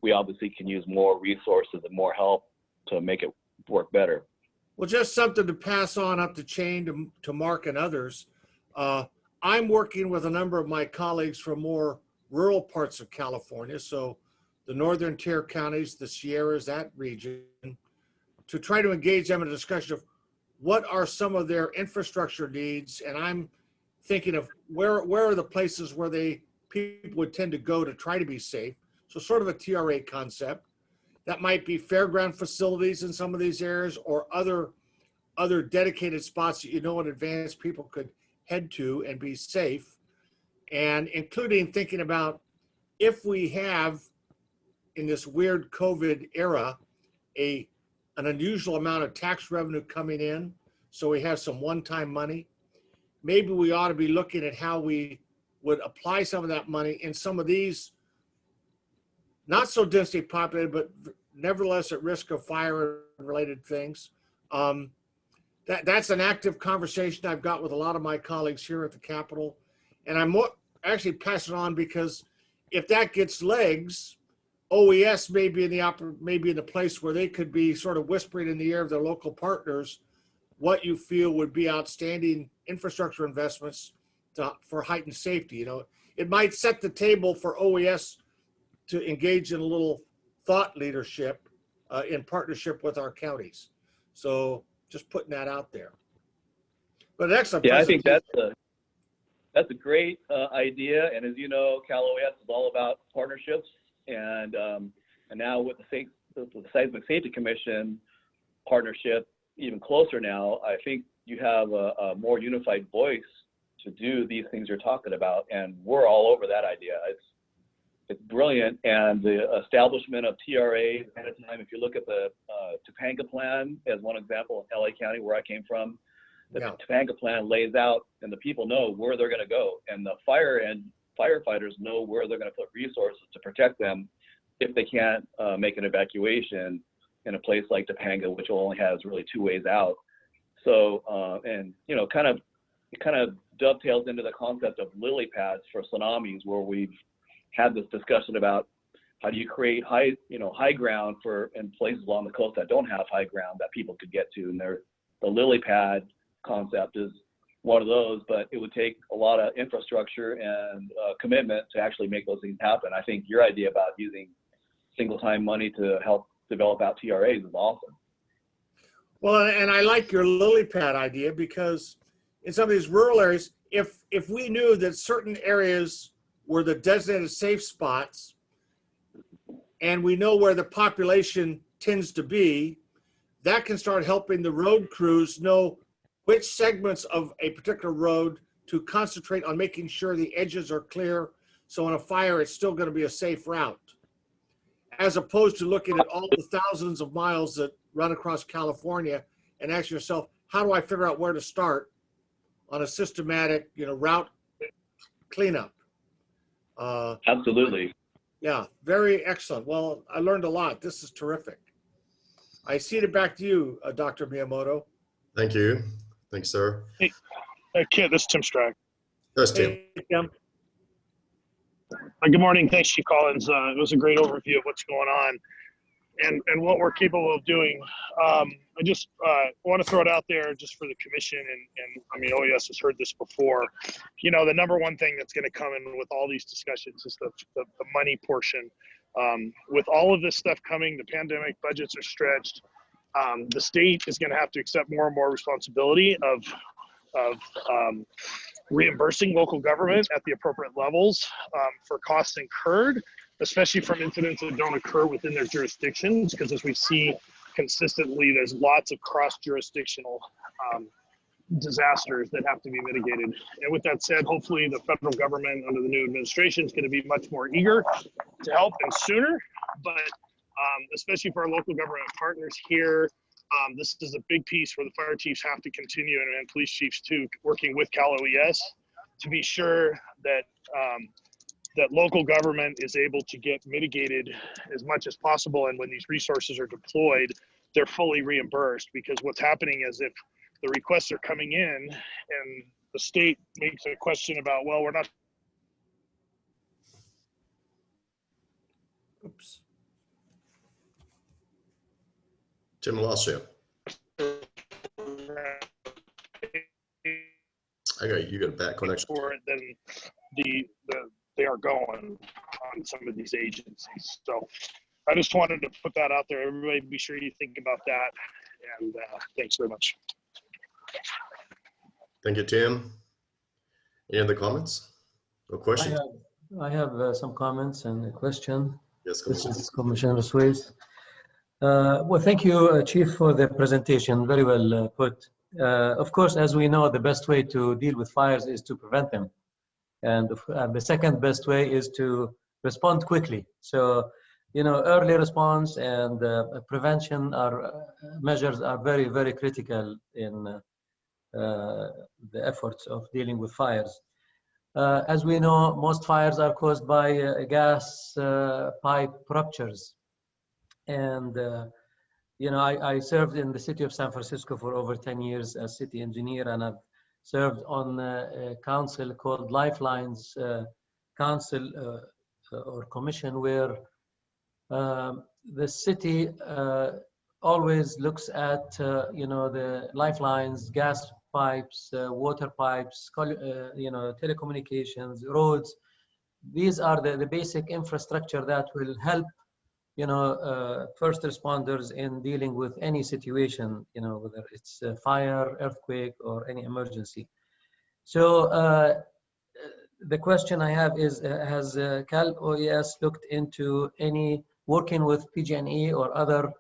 we obviously can use more resources and more help to make it work better. Well, just something to pass on up the chain to Mark and others. I'm working with a number of my colleagues from more rural parts of California, so the northern tier counties, the Sierras, that region, to try to engage them in a discussion of what are some of their infrastructure needs. And I'm thinking of where are the places where people would tend to go to try to be safe. So sort of a TRA concept. That might be fairground facilities in some of these areas, or other dedicated spots that in advance people could head to and be safe. And including thinking about if we have, in this weird COVID era, an unusual amount of tax revenue coming in, so we have some one-time money, maybe we ought to be looking at how we would apply some of that money in some of these not so densely populated, but nevertheless at risk of fire and related things. That's an active conversation I've got with a lot of my colleagues here at the Capitol. And I'm actually passing it on because if that gets legs, OES may be in the place where they could be sort of whispering in the ear of their local partners what you feel would be outstanding infrastructure investments for heightened safety. It might set the table for OES to engage in a little thought leadership in partnership with our counties. So just putting that out there. But excellent. Yeah, I think that's a great idea. And as you know, Cal OES is all about partnerships. And now with the Seismic Safety Commission partnership even closer now, I think you have a more unified voice to do these things you're talking about. And we're all over that idea. It's brilliant. And the establishment of TRAs ahead of time, if you look at the Topanga plan as one example in LA County, where I came from, the Topanga plan lays out and the people know where they're going to go. And the firefighters know where they're going to put resources to protect them if they can't make an evacuation in a place like Topanga, which only has really two ways out. So, and it kind of dovetails into the concept of lily pads for tsunamis, where we've had this discussion about how do you create high ground in places along the coast that don't have high ground that people could get to. And the lily pad concept is one of those, but it would take a lot of infrastructure and commitment to actually make those things happen. I think your idea about using single-time money to help develop out TRAs is awesome. Well, and I like your lily pad idea, because in some of these rural areas, if we knew that certain areas were the designated safe spots, and we know where the population tends to be, that can start helping the road crews know which segments of a particular road to concentrate on, making sure the edges are clear, so in a fire it's still going to be a safe route, as opposed to looking at all the thousands of miles that run across California and ask yourself, how do I figure out where to start on a systematic route cleanup? Absolutely. Yeah, very excellent. Well, I learned a lot. This is terrific. I cede it back to you, Dr. Miyamoto. Thank you. Thanks, sir. Hey, Kit, this is Tim Strack. Yes, Tim. Hey, Tim. Good morning. Thanks, Chief Collins. It was a great overview of what's going on and what we're capable of doing. I just want to throw it out there just for the commission, and I mean, OES has heard this before. The number one thing that's going to come in with all these discussions is the money portion. With all of this stuff coming, the pandemic, budgets are stretched. The state is going to have to accept more and more responsibility of reimbursing local government at the appropriate levels for costs incurred, especially from incidents that don't occur within their jurisdictions, because as we see consistently, there's lots of cross-jurisdictional disasters that have to be mitigated. And with that said, hopefully the federal government under the new administration is going to be much more eager to help and sooner. But especially for our local government partners here, this is a big piece where the fire chiefs have to continue, and police chiefs too, working with Cal OES to be sure that that local government is able to get mitigated as much as possible. And when these resources are deployed, they're fully reimbursed, because what's happening is if the requests are coming in and the state makes a question about, well, we're not. Oops. Tim lost you. You got a bad connection. For it, then they are going on some of these agencies. So I just wanted to put that out there. Everybody be sure you think about that. And thanks very much. Thank you, Tim. Any other comments or questions? I have some comments and a question. Yes, This Commissioner. is Commissioner Suez. Well, thank you, Chief, for the presentation. Very well put. Of course, as we know, the best way to deal with fires is to prevent them. And the second best way is to respond quickly. So, you know, early response and prevention measures are very, very critical in the efforts of dealing with fires. As we know, most fires are caused by gas pipe ruptures. And, you know, I served in the city of San Francisco for over 10 years as city engineer, and I've served on a council called Lifelines Council or Commission, where the city always looks at, you know, the lifelines, gas pipes, water pipes, you know, telecommunications, roads. These are the basic infrastructure that will help, you know, first responders in dealing with any situation, you know, whether it's a fire, earthquake, or any emergency. So the question I have is, has Cal OES looked into any working with PG&E or other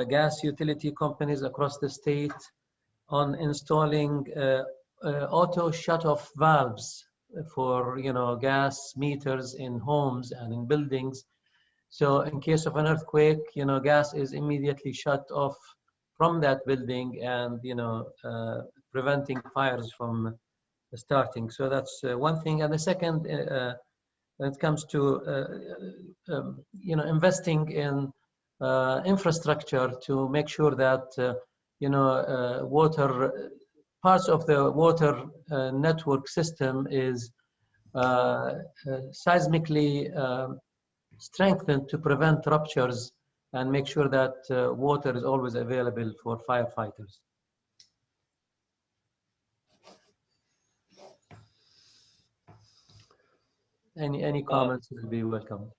gas utility companies across the state on installing auto shut-off valves for, you know, gas meters in homes and in buildings? So in case of an earthquake, you know, gas is immediately shut off from that building and, you know, preventing fires from starting. So that's one thing. And the second, when it comes to, you know, investing in infrastructure to make sure that, you know, parts of the water network system is seismically strengthened to prevent ruptures and make sure that water is always available for firefighters. Any comments will be welcome.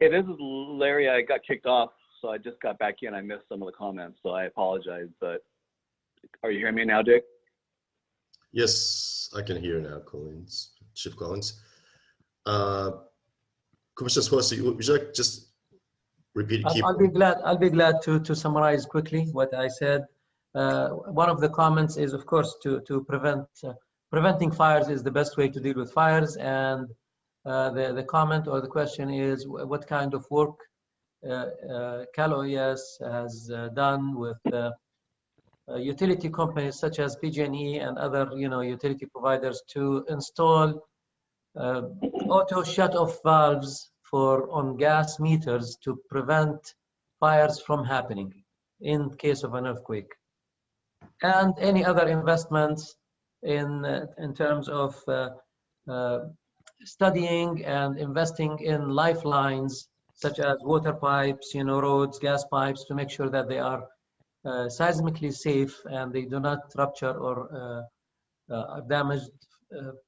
Hey, this is Larry. I got kicked off, so I just got back in. I missed some of the comments, so I apologize. But are you hearing me now, Dick? Yes, I can hear now, Collins, Chief Collins. Commissioner Swazi, would you like just repeat? I'll be glad to summarize quickly what I said. One of the comments is, of course, to preventing fires is the best way to deal with fires. And the comment or the question is, what kind of work Cal OES has done with utility companies such as PG&E and other, you know, utility providers to install auto shut-off valves on gas meters to prevent fires from happening in case of an earthquake, and any other investments in terms of studying and investing in lifelines such as water pipes, you know, roads, gas pipes, to make sure that they are seismically safe and they do not rupture or are damaged,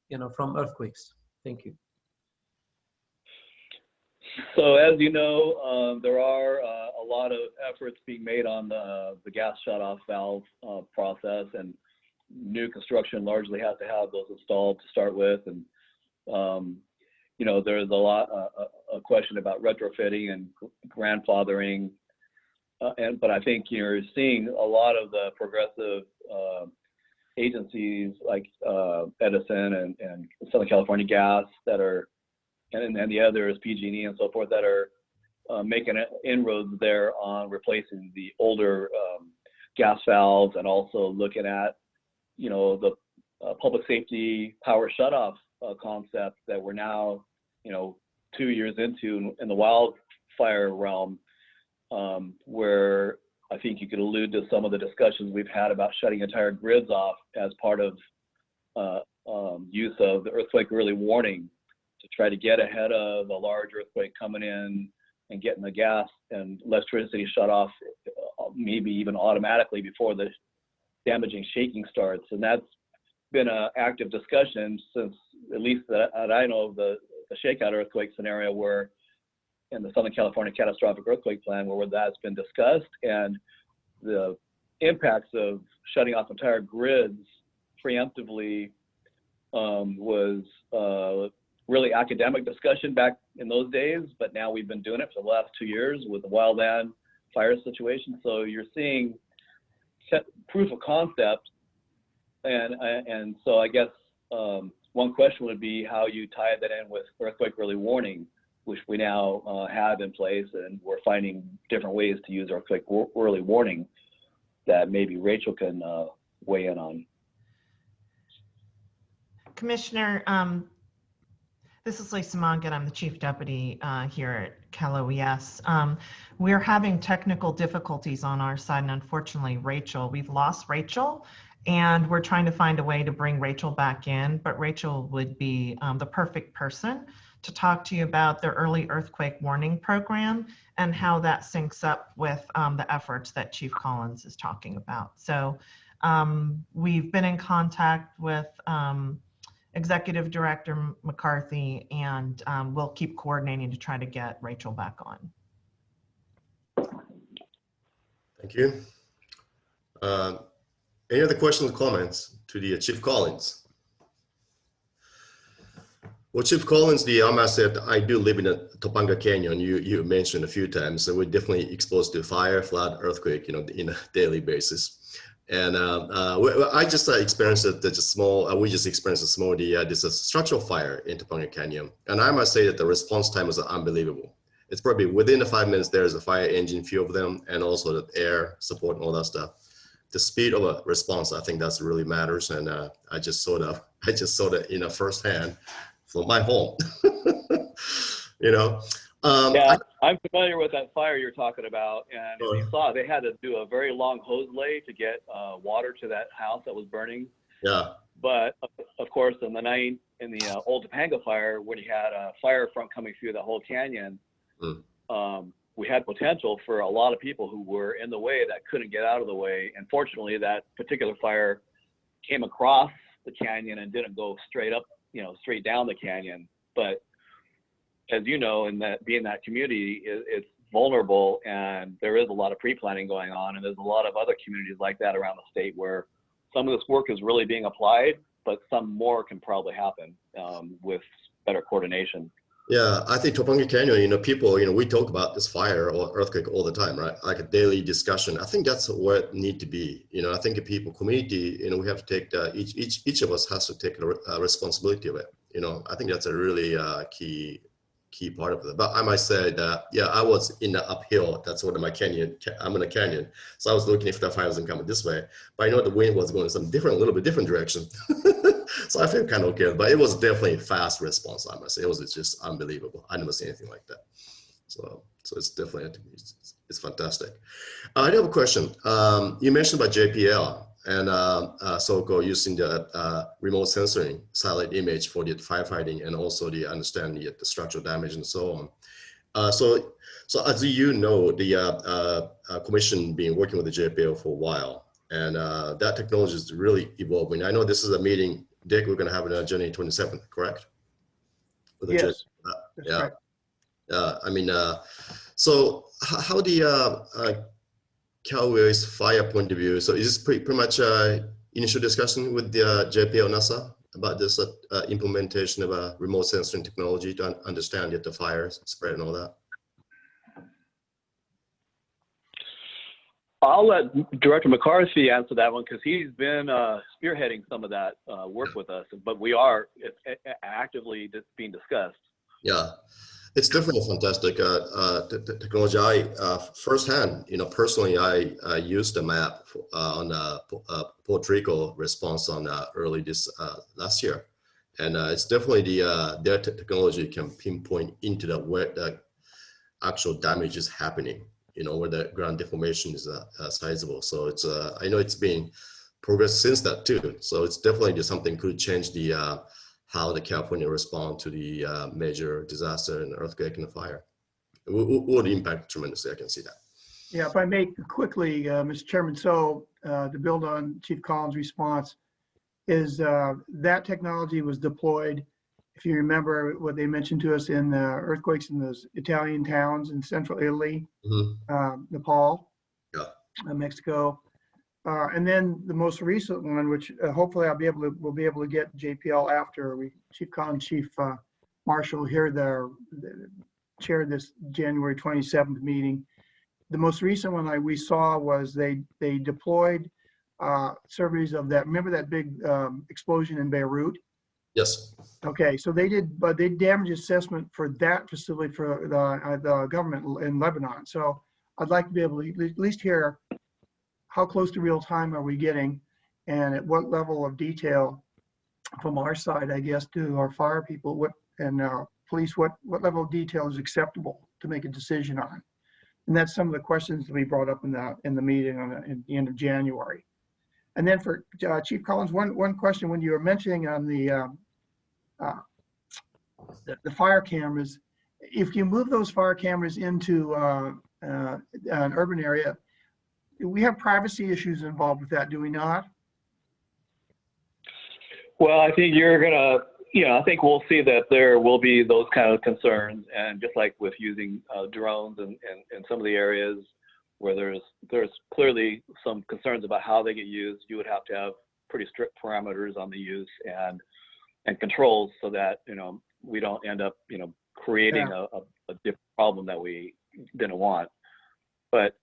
you know, from earthquakes. Thank you. So as you know, there are a lot of efforts being made on the gas shutoff valve process, and new construction largely has to have those installed to start with. And you know, there's a question about retrofitting and grandfathering. but I think you're seeing a lot of the progressive agencies like Edison and Southern California Gas that are, and the others, PG&E and so forth, that are making inroads there on replacing the older gas valves, and also looking at, the public safety power shutoff concept that we're now, 2 years into in the wildfire realm, where I think you could allude to some of the discussions we've had about shutting entire grids off as part of use of the earthquake early warning to try to get ahead of a large earthquake coming in and getting the gas and electricity shut off, maybe even automatically before the damaging shaking starts. And that's been an active discussion since, at least that I know of, the shakeout earthquake scenario, where in the Southern California Catastrophic Earthquake Plan, where that's been discussed, and the impacts of shutting off entire grids preemptively was really academic discussion back in those days, but now we've been doing it for the last 2 years with the wildland fire situation. So you're seeing proof of concept, and so I guess one question would be how you tie that in with earthquake early warning, which we now have in place, and we're finding different ways to use earthquake early warning that maybe Rachel can weigh in on. Commissioner, this is Lisa Mongan. I'm the Chief Deputy here at Cal OES. We're having technical difficulties on our side, and unfortunately, we've lost Rachel, and we're trying to find a way to bring Rachel back in, but Rachel would be the perfect person to talk to you about the early earthquake warning program and how that syncs up with the efforts that Chief Collins is talking about. So we've been in contact with Executive Director McCarthy, and we'll keep coordinating to try to get Rachel back on. Thank you. Any other questions or comments to the Chief Collins? Well, Chief Collins, I must say that I do live in the Topanga Canyon. You mentioned a few times, so we're definitely exposed to fire, flood, earthquake, in a daily basis. And I just experienced we just experienced a small, this structural fire in Topanga Canyon. And I must say that the response time was unbelievable. It's probably within the 5 minutes, there's a fire engine, few of them, and also the air support and all that stuff. The speed of a response, I think that's really matters. And I just saw that, firsthand from my home, Yeah, I'm familiar with that fire you're talking about, and as you saw, they had to do a very long hose lay to get water to that house that was burning. Yeah. But of course, in the old Topanga fire, when you had a fire front coming through the whole canyon, we had potential for a lot of people who were in the way that couldn't get out of the way. And fortunately, that particular fire came across the canyon and didn't go straight up, straight down the canyon. But as you know, being that community, it's vulnerable, and there is a lot of pre-planning going on, and there's a lot of other communities like that around the state where some of this work is really being applied, but some more can probably happen with better coordination. Yeah, I think Topanga Canyon, people, we talk about this fire or earthquake all the time, right? Like a daily discussion. I think that's where it need to be. I think people, community, we have to take each of us has to take a responsibility of it. I think that's a really key part of it. But I might say that, yeah, I was in the uphill. That's one of my canyon. I'm in a canyon. So I was looking if the fire wasn't coming this way. But I know the wind was going some a little bit different direction. So I feel kind of okay. But it was definitely a fast response, I must say. It was just unbelievable. I never seen anything like that. So it's definitely, it's fantastic. I do have a question. You mentioned about JPL and so-called using the remote sensing satellite image for the firefighting and also the understanding the structural damage and so on. So as you know, the commission been working with the JPL for a while, and that technology is really evolving. I know this is a meeting, Dick, we're going to have it on January 27th, correct? Yes. Yeah. I mean, so how the Calways fire point of view. So is this pretty much initial discussion with the JPL NASA about this implementation of a remote sensing technology to understand the fire spread and all that? I'll let Director McCarthy answer that one because he's been spearheading some of that work with us, but it's actively being discussed. Yeah, it's definitely fantastic technology. I firsthand, personally, I used the map on Puerto Rico response on early this last year, and it's definitely their technology can pinpoint into where the actual damage is happening. Where the ground deformation is sizable. So it's I know it's been progressed since that too. So it's definitely something could change the how the California respond to the major disaster and earthquake and fire. It would impact tremendously. I can see that. Yeah, if I may quickly, Mr. Chairman, so to build on Chief Collins' response, is that technology was deployed, if you remember what they mentioned to us in the earthquakes in those Italian towns in central Italy, Nepal, Mexico, and then the most recent one, which hopefully we'll be able to get JPL after Chief Collins, Chief Marshall here chaired this January 27th meeting. The most recent one we saw was they deployed surveys of that. Remember that big explosion in Beirut? Yes. Okay, so they did damage assessment for that facility for the government in Lebanon. So I'd like to be able to at least hear how close to real time are we getting, and at what level of detail from our side, I guess, to our fire people, and police, what level of detail is acceptable to make a decision on. And that's some of the questions that we brought up in the meeting in the end of January. And then for Chief Collins, one question, when you were mentioning on the fire cameras, if you move those fire cameras into an urban area, we have privacy issues involved with that, do we not? Well, I think I think we'll see that there will be those kind of concerns, and just like with using drones in some of the areas where there's clearly some concerns about how they get used, you would have to have pretty strict parameters on the use and controls so that we don't end up creating a different problem that we didn't want. But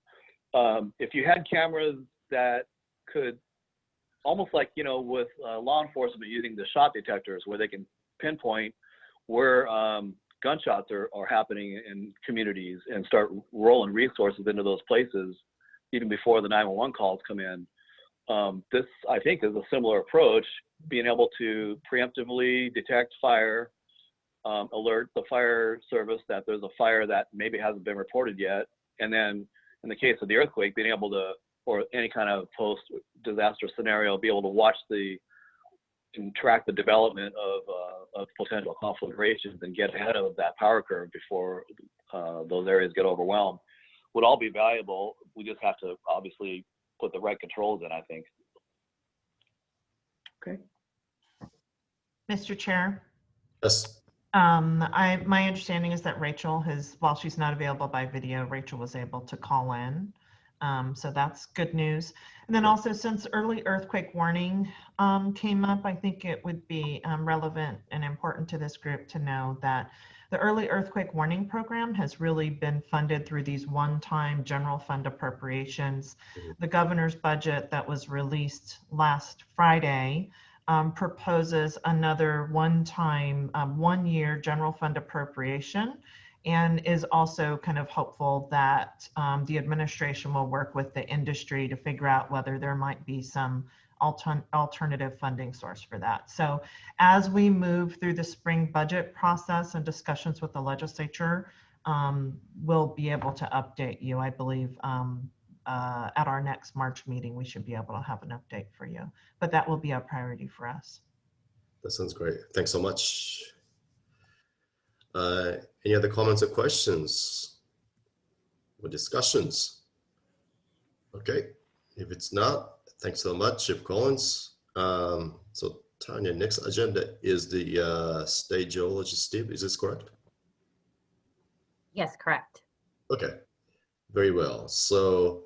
if you had cameras that could almost like with law enforcement using the shot detectors where they can pinpoint where gunshots are happening in communities and start rolling resources into those places even before the 911 calls come in. This, I think, is a similar approach, being able to preemptively detect fire, alert the fire service that there's a fire that maybe hasn't been reported yet, and then in the case of the earthquake, being able to, or any kind of post-disaster scenario, be able to watch and track the development of potential conflagrations and get ahead of that power curve before those areas get overwhelmed, would all be valuable. We just have to obviously put the right controls in, I think. Okay. Mr. Chair? Yes. My understanding is that Rachel while she's not available by video, Rachel was able to call in. So that's good news. And then also, since early earthquake warning came up, I think it would be relevant and important to this group to know that the early earthquake warning program has really been funded through these one-time general fund appropriations. The governor's budget that was released last Friday proposes another one-time, one-year general fund appropriation, and is also kind of hopeful that the administration will work with the industry to figure out whether there might be some alternative funding source for that. So as we move through the spring budget process and discussions with the legislature, we'll be able to update you. I believe at our next March meeting, we should be able to have an update for you, but that will be a priority for us. That sounds great. Thanks so much. Any other comments or questions or discussions? Okay, if it's not, thanks so much, Chief Collins. So Tanya, next agenda is the state geologist, Steve, is this correct? Yes, correct. Okay, very well. So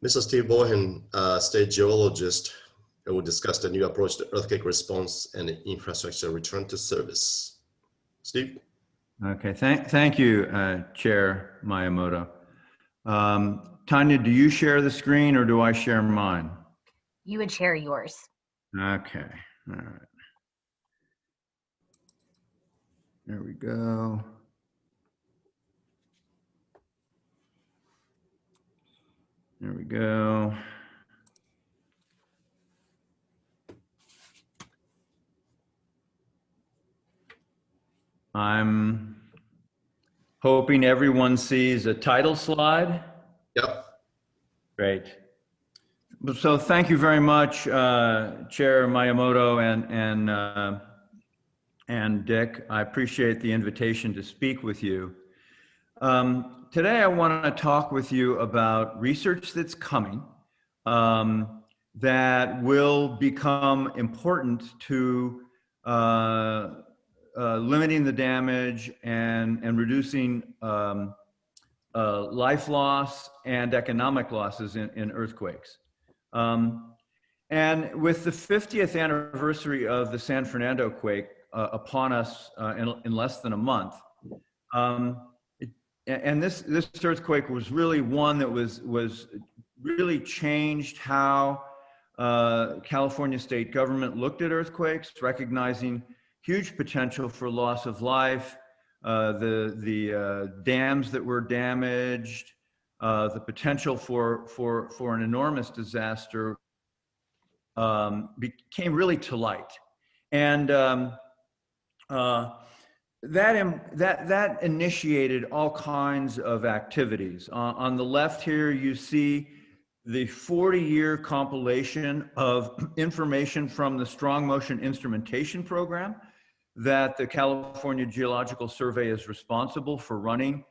Mr. Steve Bohan, state geologist, will discuss the new approach to earthquake response and infrastructure return to service. Steve? Okay, thank you, Chair Miyamoto. Tanya, do you share the screen or do I share mine? You would share yours. Okay, all right. There we go. There we go. I'm hoping everyone sees a title slide. Yep. Great. So thank you very much, Chair Miyamoto and Dick. I appreciate the invitation to speak with you. Today, I want to talk with you about research that's coming that will become important to limiting the damage and reducing life loss and economic losses in earthquakes. And with the 50th anniversary of the San Fernando quake upon us in less than a month, and this earthquake was really one that was really changed how California state government looked at earthquakes, recognizing huge potential for loss of life, the dams that were damaged, the potential for an enormous disaster became really to light. And that initiated all kinds of activities. On the left here, you see the 40-year compilation of information from the Strong Motion Instrumentation Program that the California Geological Survey is responsible for running.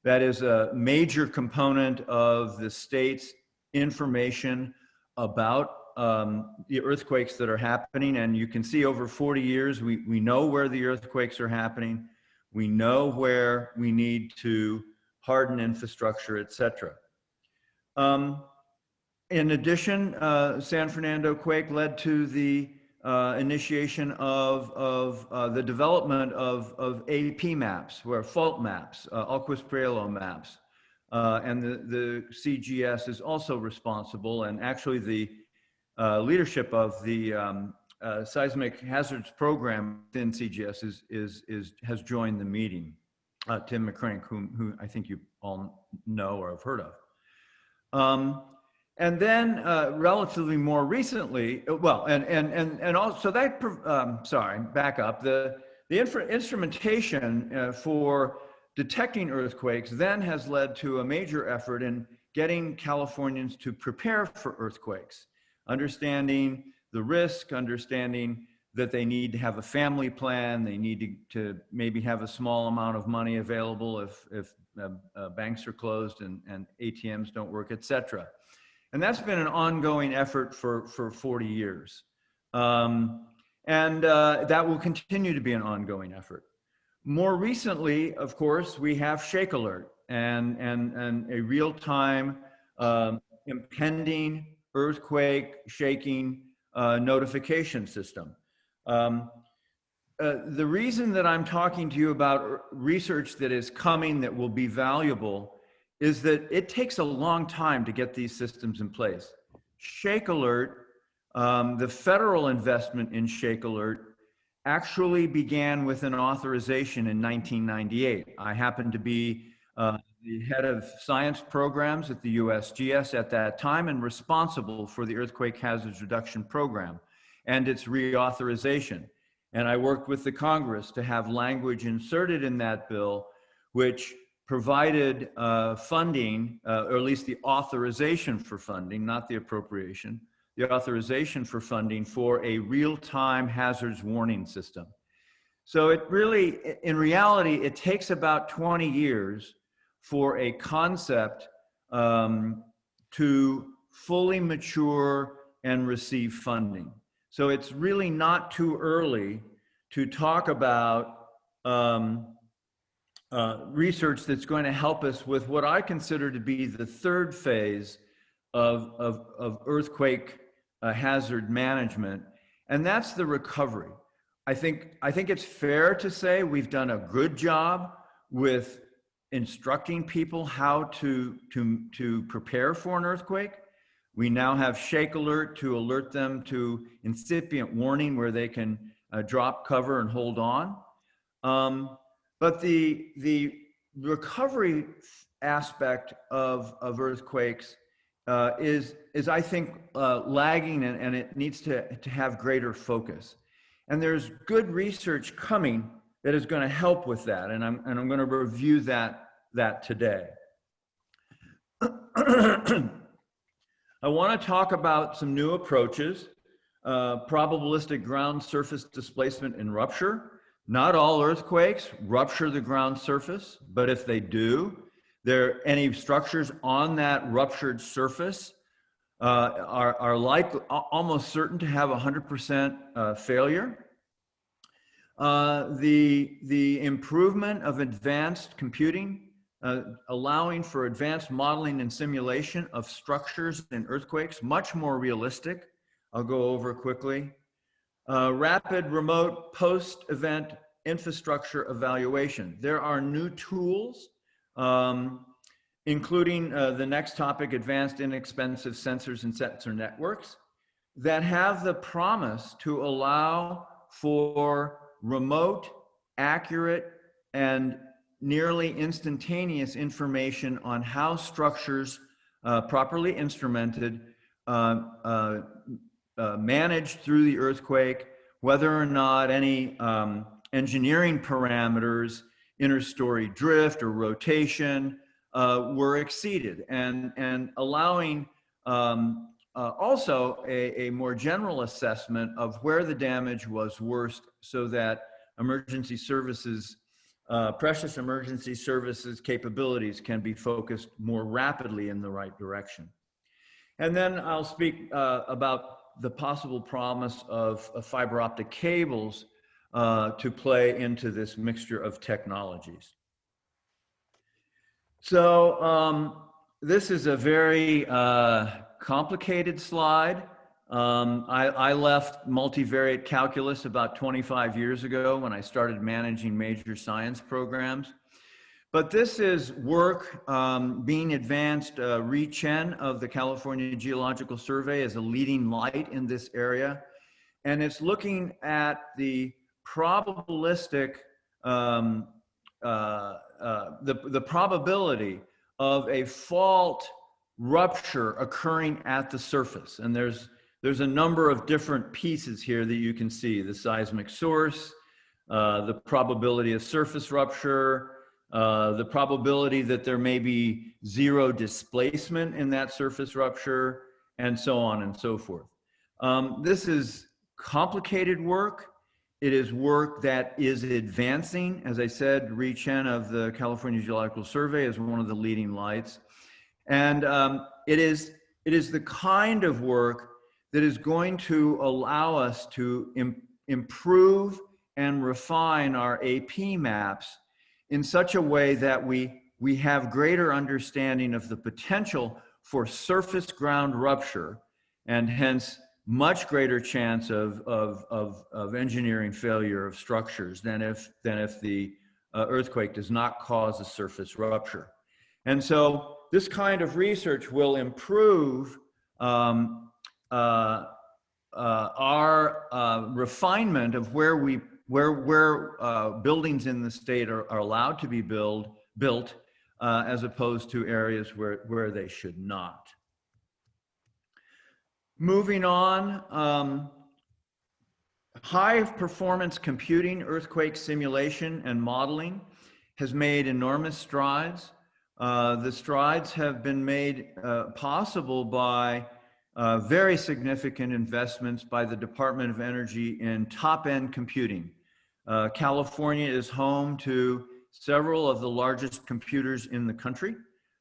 That is a major component of the state's information about the earthquakes that are happening. And you can see over 40 years, we know where the earthquakes are happening. We know where we need to harden infrastructure, et cetera. In addition, San Fernando quake led to the initiation of the development of AP maps, where fault maps, Alquist-Priolo maps, and the CGS is also responsible, and actually the leadership of the Seismic Hazards Program within CGS has joined the meeting. Tim McCrank, who I think you all know or have heard of. And then relatively more recently, well, and also that, sorry, back up, the instrumentation for detecting earthquakes then has led to a major effort in getting Californians to prepare for earthquakes, understanding the risk, understanding that they need to have a family plan, they need to maybe have a small amount of money available if banks are closed and ATMs don't work, et cetera. And that's been an ongoing effort for 40 years. And that will continue to be an ongoing effort. More recently, of course, we have Shake Alert and a real-time impending earthquake shaking notification system. The reason that I'm talking to you about research that is coming that will be valuable is that it takes a long time to get these systems in place. Shake Alert, the federal investment in Shake Alert actually began with an authorization in 1998. I happened to be the head of science programs at the USGS at that time and responsible for the Earthquake Hazards Reduction Program and its reauthorization. And I worked with the Congress to have language inserted in that bill which provided funding, or at least the authorization for funding, not the appropriation, the authorization for funding for a real-time hazards warning system. So it really, in reality, it takes about 20 years for a concept to fully mature and receive funding. So it's really not too early to talk about research that's going to help us with what I consider to be the third phase of earthquake hazard management, and that's the recovery. I think it's fair to say we've done a good job with instructing people how to prepare for an earthquake. We now have Shake Alert to alert them to incipient warning where they can drop cover and hold on. But the recovery aspect of earthquakes is I think lagging, and it needs to have greater focus. And there's good research coming that is going to help with that, and I'm going to review that today. I want to talk about some new approaches, probabilistic ground surface displacement and rupture. Not all earthquakes rupture the ground surface, but if they do, any structures on that ruptured surface are likely, almost certain to have 100% failure. The improvement of advanced computing, allowing for advanced modeling and simulation of structures in earthquakes, much more realistic. I'll go over quickly. Rapid remote post-event infrastructure evaluation. There are new tools, including the next topic, advanced inexpensive sensors and sensor networks, that have the promise to allow for remote, accurate, and nearly instantaneous information on how structures properly instrumented managed through the earthquake, whether or not any engineering parameters, inter-story drift or rotation, were exceeded, and allowing also a more general assessment of where the damage was worst, so that emergency services, precious emergency services capabilities can be focused more rapidly in the right direction. And then I'll speak about the possible promise of fiber optic cables to play into this mixture of technologies. So this is a very complicated slide. I left multivariate calculus about 25 years ago when I started managing major science programs. But this is work being advanced. Ri Chen of the California Geological Survey is a leading light in this area. And it's looking at the probabilistic, the probability of a fault rupture occurring at the surface. And there's a number of different pieces here that you can see: the seismic source, the probability of surface rupture, the probability that there may be zero displacement in that surface rupture, and so on and so forth. This is complicated work. It is work that is advancing. As I said, Ri Chen of the California Geological Survey is one of the leading lights. And it is the kind of work that is going to allow us to improve and refine our AP maps in such a way that we have greater understanding of the potential for surface ground rupture, and hence much greater chance of engineering failure of structures than if the earthquake does not cause a surface rupture. And so this kind of research will improve our refinement of where buildings in the state are allowed to be built as opposed to areas where they should not. Moving on, high performance computing, earthquake simulation and modeling has made enormous strides. The strides have been made possible by very significant investments by the Department of Energy in top-end computing. California is home to several of the largest computers in the country.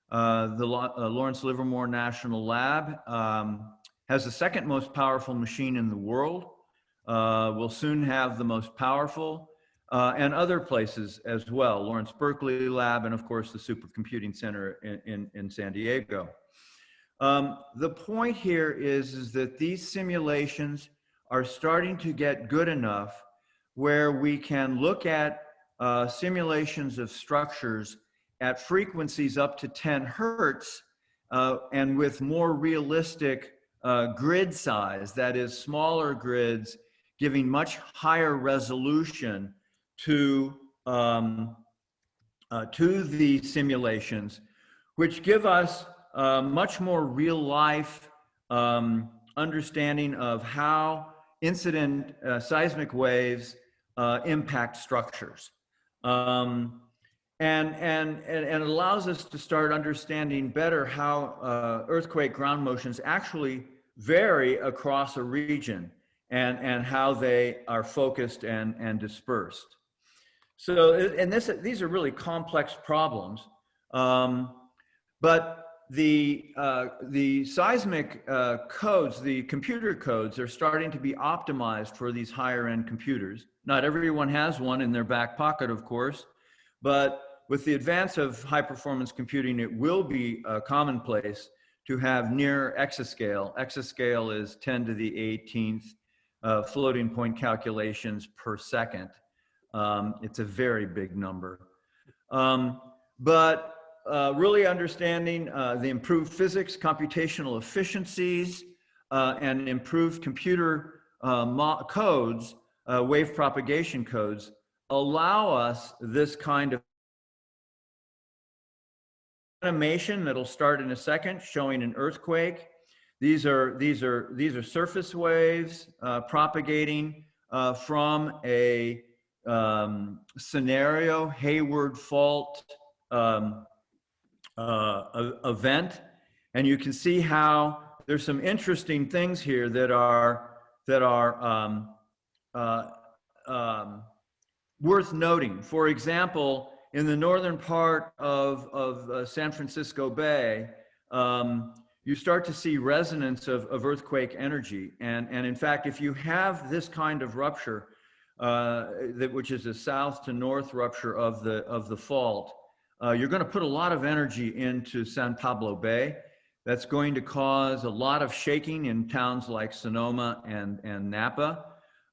The Lawrence Livermore National Lab has the second most powerful machine in the world. Will soon have the most powerful, and other places as well, Lawrence Berkeley Lab, and of course the Supercomputing Center in San Diego. The point here is that these simulations are starting to get good enough where we can look at simulations of structures at frequencies up to 10 hertz and with more realistic grid size, that is smaller grids giving much higher resolution to the simulations, which give us much more real life understanding of how incident seismic waves impact structures. And it allows us to start understanding better how earthquake ground motions actually vary across a region and how they are focused and dispersed. So, and these are really complex problems, but the seismic codes, the computer codes, are starting to be optimized for these higher end computers. Not everyone has one in their back pocket, of course, but with the advance of high performance computing, it will be commonplace to have near exascale. Exascale is 10 to the 18th floating point calculations per second. It's a very big number. But really understanding the improved physics, computational efficiencies, and improved computer codes, wave propagation codes, allow us this kind of animation that'll start in a second, showing an earthquake. These are surface waves propagating from a scenario Hayward fault event, and you can see how there's some interesting things here that are worth noting. For example, in the northern part of San Francisco Bay, you start to see resonance of earthquake energy, and in fact, if you have this kind of rupture, which is a south to north rupture of the fault, you're going to put a lot of energy into San Pablo Bay. That's going to cause a lot of shaking in towns like Sonoma and Napa,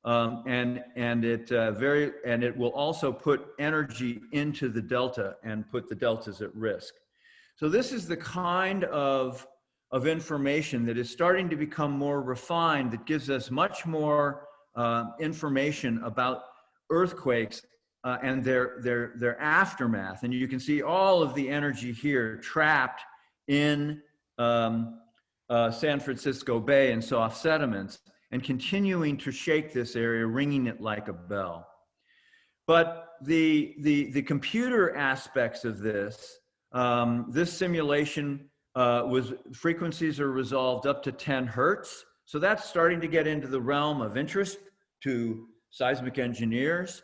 and it will also put energy into the delta and put the deltas at risk. So this is the kind of information that is starting to become more refined, that gives us much more information about earthquakes and their aftermath. And you can see all of the energy here trapped in San Francisco Bay and soft sediments, and continuing to shake this area, ringing it like a bell. But the computer aspects of this, this simulation frequencies are resolved up to 10 hertz. So that's starting to get into the realm of interest to seismic engineers.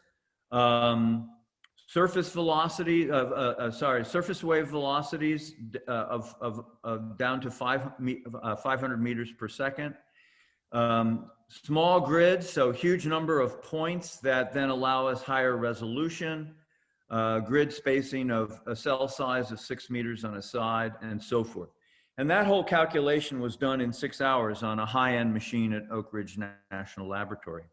Surface velocity surface wave velocities of down to 500 meters per second. Small grids, so huge number of points that then allow us higher resolution, grid spacing of a cell size of 6 meters on a side, and so forth. And that whole calculation was done in 6 hours on a high-end machine at Oak Ridge National Laboratory.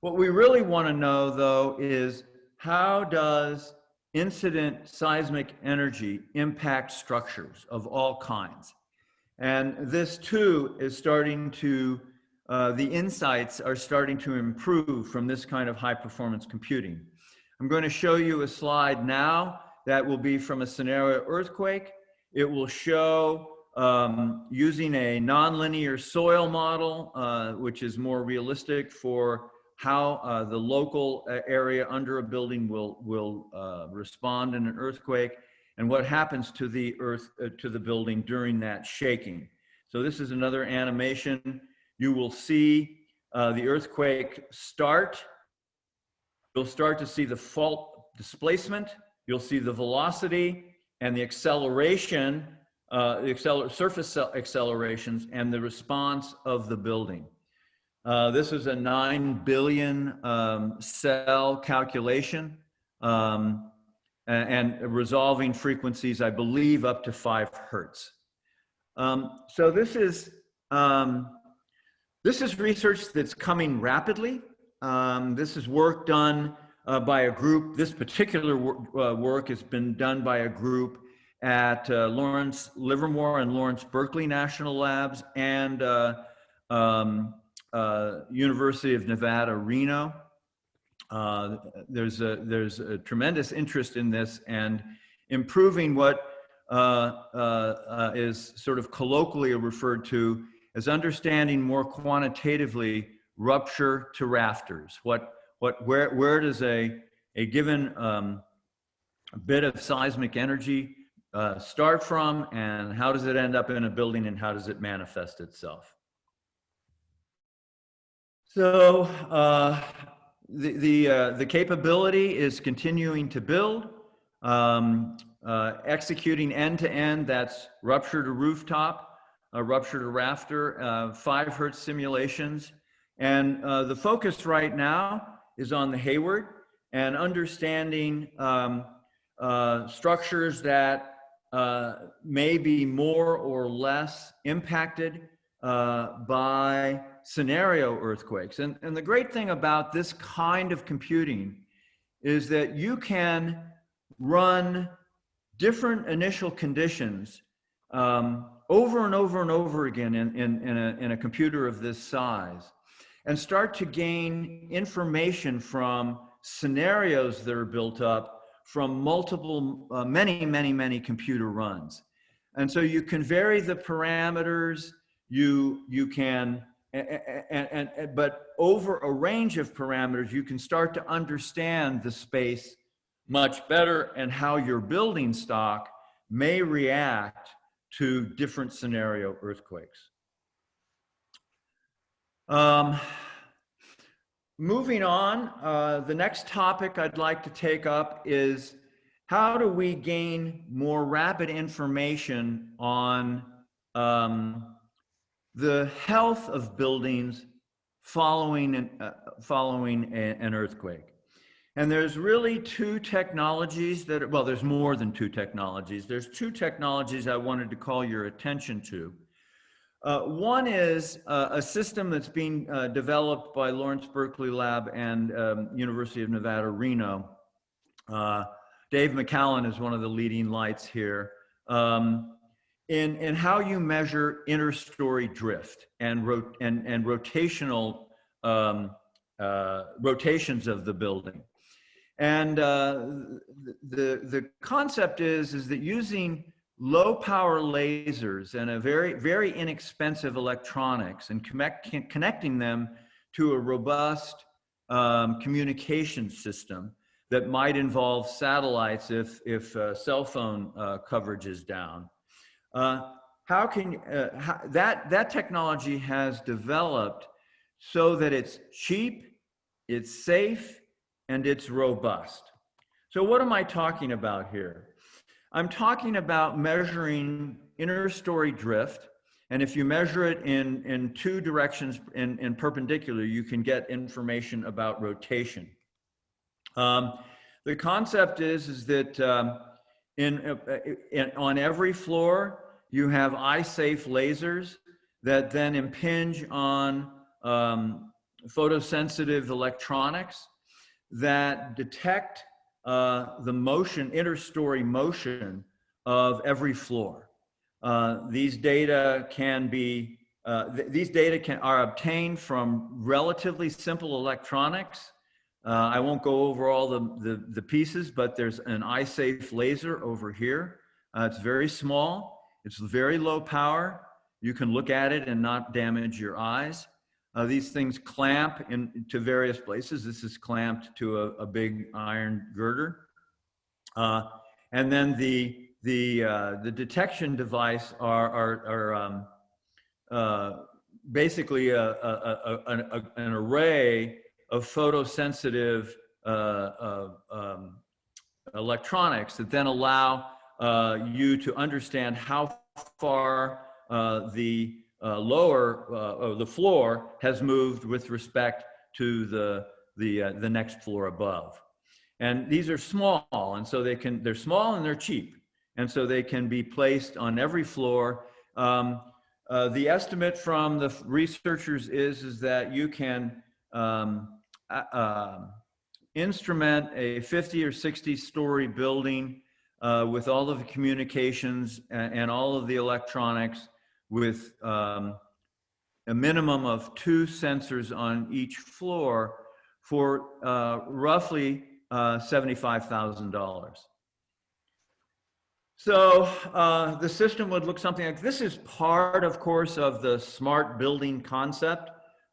What we really want to know, though, is how does incident seismic energy impact structures of all kinds? And this too is starting to, the insights are starting to improve from this kind of high performance computing. I'm going to show you a slide now that will be from a scenario earthquake. It will show using a nonlinear soil model, which is more realistic for how the local area under a building will respond in an earthquake, and what happens to the to the building during that shaking. So this is another animation. You will see the earthquake start. You'll start to see the fault displacement. You'll see the velocity and the acceleration, surface accelerations, and the response of the building. This is a 9 billion cell calculation and resolving frequencies, I believe, up to 5 hertz. So this is research that's coming rapidly. This is work done by a group. This particular work has been done by a group at Lawrence Livermore and Lawrence Berkeley National Labs and University of Nevada, Reno. There's a tremendous interest in this and improving what is sort of colloquially referred to as understanding more quantitatively rupture to rafters. Where does a given bit of seismic energy start from, and how does it end up in a building, and how does it manifest itself? So the capability is continuing to build, executing end-to-end, that's rupture to rooftop, rupture to rafter, 5 Hertz simulations. And the focus right now is on the Hayward and understanding structures that may be more or less impacted by scenario earthquakes. And the great thing about this kind of computing is that you can run different initial conditions over and over and over again in a computer of this size, and start to gain information from scenarios that are built up from multiple, many computer runs. And so you can vary the parameters, you can, but over a range of parameters, you can start to understand the space much better and how your building stock may react to different scenario earthquakes. Moving on, the next topic I'd like to take up is how do we gain more rapid information on the health of buildings following an earthquake. And there's really 2 technologies that, well, there's more than 2 technologies. There's 2 technologies I wanted to call your attention to. One is a system that's being developed by Lawrence Berkeley Lab and University of Nevada, Reno. Dave McCallan is one of the leading lights here. In how you measure interstory drift and rotational rotations of the building. And the concept is that using low power lasers and a very inexpensive electronics and connecting them to a robust communication system that might involve satellites if cell phone coverage is down. That technology has developed so that it's cheap, it's safe, and it's robust. So what am I talking about here? I'm talking about measuring interstory drift, and if you measure it in 2 directions in perpendicular, you can get information about rotation. The concept is that on every floor, you have eye-safe lasers that then impinge on photosensitive electronics that detect the motion, interstory motion of every floor. These data are obtained from relatively simple electronics. I won't go over all the pieces, but there's an eye-safe laser over here. It's very small. It's very low power. You can look at it and not damage your eyes. These things clamp into various places. This is clamped to a big iron girder. And then the detection device are basically an array of photosensitive electronics that then allow you to understand how far the floor has moved with respect to the next floor above. And these are small, and so they're small and they're cheap, and so they can be placed on every floor. The estimate from the researchers is that you can instrument a 50 or 60-story building with all of the communications and all of the electronics with a minimum of 2 sensors on each floor for roughly $75,000. So the system would look something like this. Is part, of course, of the smart building concept.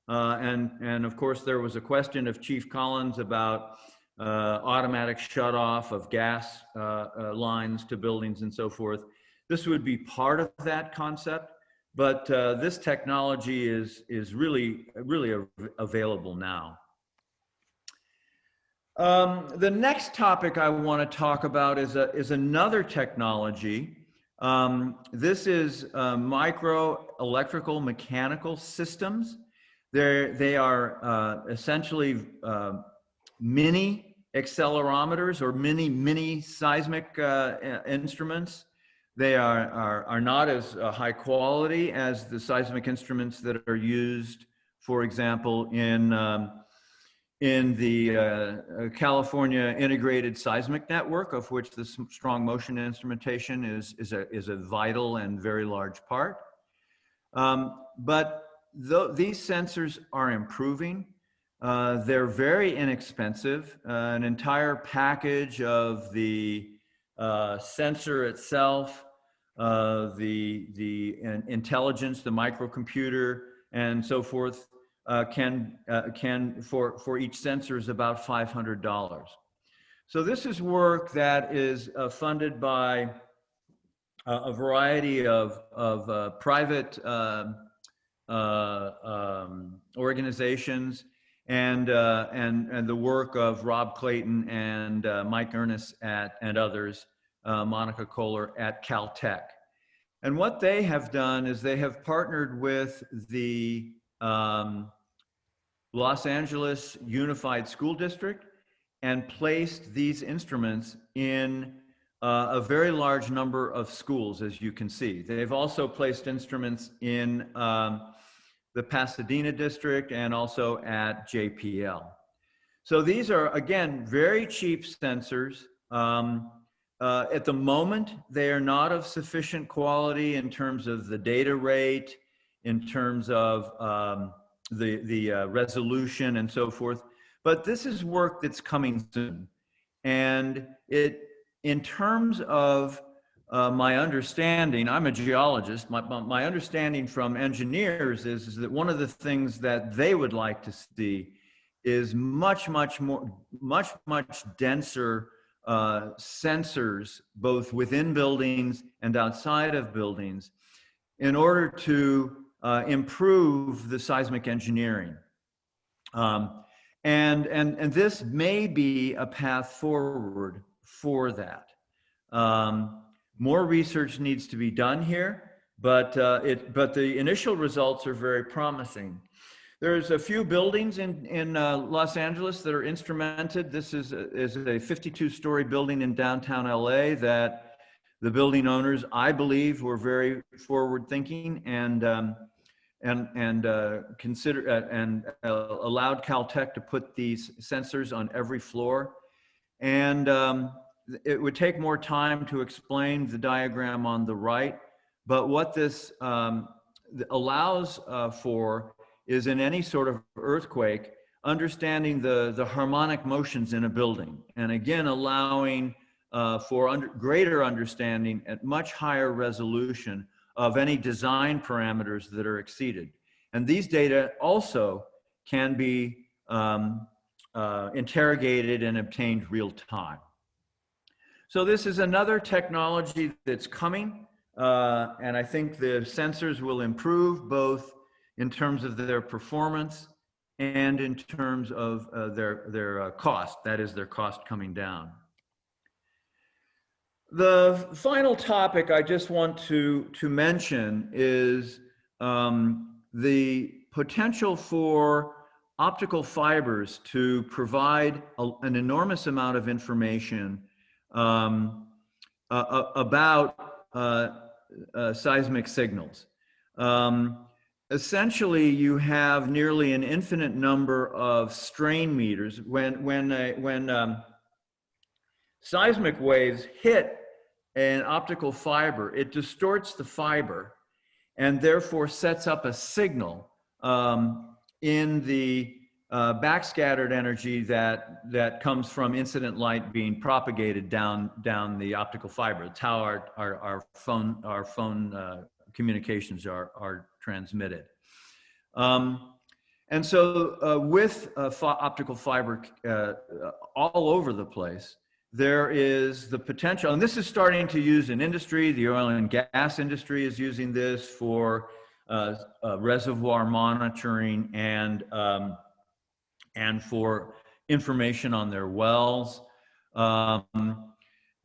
And of course, there was a question of Chief Collins about automatic shutoff of gas lines to buildings and so forth. This would be part of that concept, but this technology is really available now. The next topic I want to talk about is another technology. This is micro electrical mechanical systems. They are essentially mini accelerometers or mini seismic instruments. They are not as high quality as the seismic instruments that are used, for example, in the California Integrated Seismic Network, of which the strong motion instrumentation is a vital and very large part. But these sensors are improving. They're very inexpensive. An entire package of the sensor itself, the intelligence, the microcomputer, and so forth, can for each sensor is about $500. So this is work that is funded by a variety of private organizations and the work of Rob Clayton and Mike Ernest and others, Monica Kohler at Caltech. And what they have done is they have partnered with the Los Angeles Unified School District and placed these instruments in a very large number of schools, as you can see. They've also placed instruments in the Pasadena district and also at JPL. So these are, again, very cheap sensors. At the moment, they are not of sufficient quality in terms of the data rate, in terms of the resolution and so forth. But this is work that's coming soon. And in terms of my understanding, I'm a geologist, my understanding from engineers is that one of the things that they would like to see is much denser sensors, both within buildings and outside of buildings, in order to improve the seismic engineering. And this may be a path forward for that. More research needs to be done here, but the initial results are very promising. There's a few buildings in Los Angeles that are instrumented. This is a 52-story building in downtown LA that the building owners, I believe, were very forward-thinking and consider and allowed Caltech to put these sensors on every floor. And it would take more time to explain the diagram on the right, but what this allows for is, in any sort of earthquake, understanding the harmonic motions in a building, and again allowing for greater understanding at much higher resolution of any design parameters that are exceeded. And these data also can be interrogated and obtained real time. So this is another technology that's coming, and I think the sensors will improve both in terms of their performance and in terms of their cost, that is, their cost coming down. The final topic I just want to mention is the potential for optical fibers to provide an enormous amount of information about seismic signals. essentially you have nearly an infinite number of strain meters. When seismic waves hit an optical fiber, it distorts the fiber and therefore sets up a signal in the backscattered energy that comes from incident light being propagated down the optical fiber. It's how our phone communications are transmitted. And so with optical fiber all over the place, there is the potential, and this is starting to use in industry. The oil and gas industry is using this for reservoir monitoring and for information on their wells.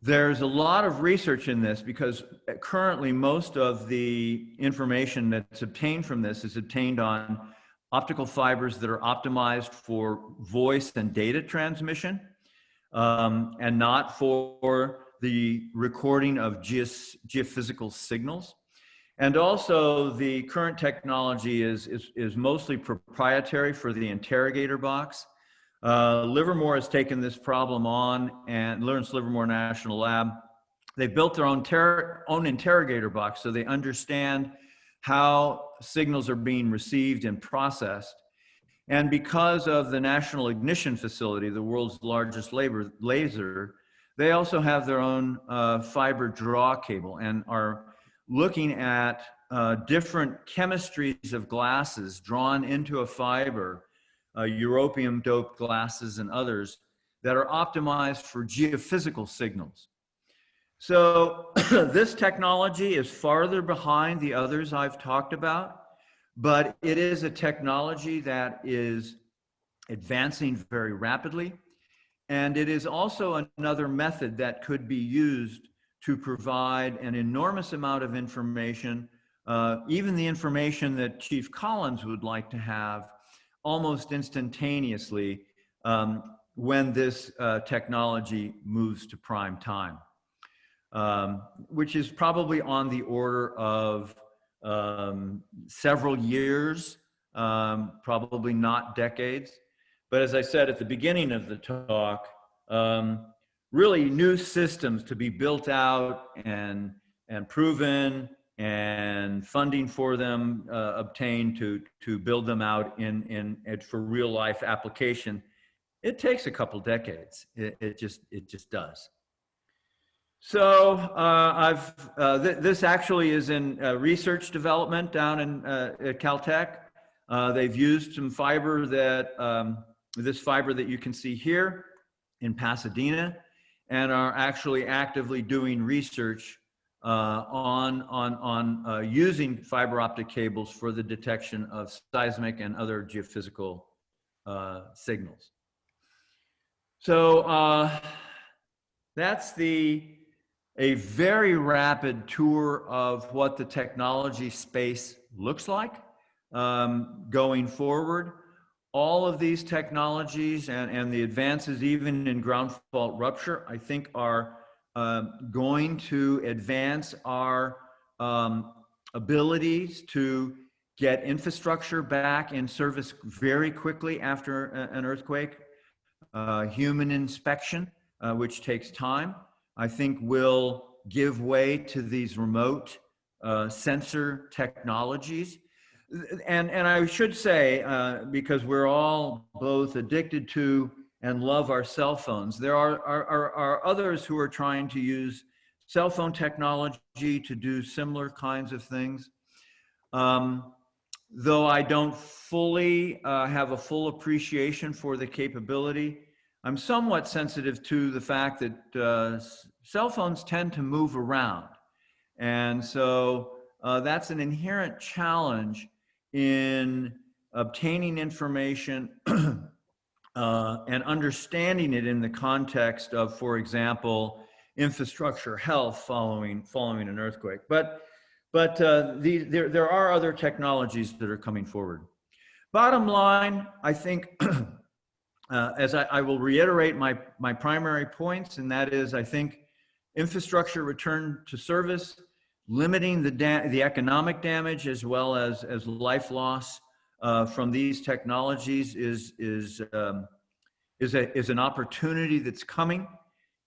There's a lot of research in this because currently most of the information that's obtained from this is obtained on optical fibers that are optimized for voice and data transmission, and not for the recording of geophysical signals. And also the current technology is mostly proprietary for the interrogator box. Livermore has taken this problem on, and Lawrence Livermore National Lab, they built their own interrogator box so they understand how signals are being received and processed. And because of the National Ignition Facility, the world's largest laser, they also have their own fiber draw cable and are looking at different chemistries of glasses drawn into a fiber, europium doped glasses and others that are optimized for geophysical signals. So this technology is farther behind the others I've talked about, but it is a technology that is advancing very rapidly. And it is also another method that could be used to provide an enormous amount of information, even the information that Chief Collins would like to have almost instantaneously when this technology moves to prime time, which is probably on the order of several years, probably not decades. But as I said at the beginning of the talk, really new systems to be built out and proven, and funding for them obtained to build them out for real life application. It takes a couple decades. It just does. So this actually is in research development down at Caltech. They've used some fiber this fiber that you can see here in Pasadena, and are actually actively doing research on using fiber optic cables for the detection of seismic and other geophysical signals. So that's a very rapid tour of what the technology space looks like going forward. All of these technologies and the advances even in ground fault rupture, I think are going to advance our abilities to get infrastructure back in service very quickly after an earthquake. Human inspection, which takes time, I think will give way to these remote sensor technologies. And I should say, because we're all both addicted to and love our cell phones, there are others who are trying to use cell phone technology to do similar kinds of things. Though I don't fully have a full appreciation for the capability, I'm somewhat sensitive to the fact that cell phones tend to move around. And so that's an inherent challenge in obtaining information and understanding it in the context of, for example, infrastructure health following an earthquake. But there are other technologies that are coming forward. Bottom line, I think, as I will reiterate my primary points, and that is, I think infrastructure return to service limiting the economic damage as well as life loss from these technologies is an opportunity that's coming.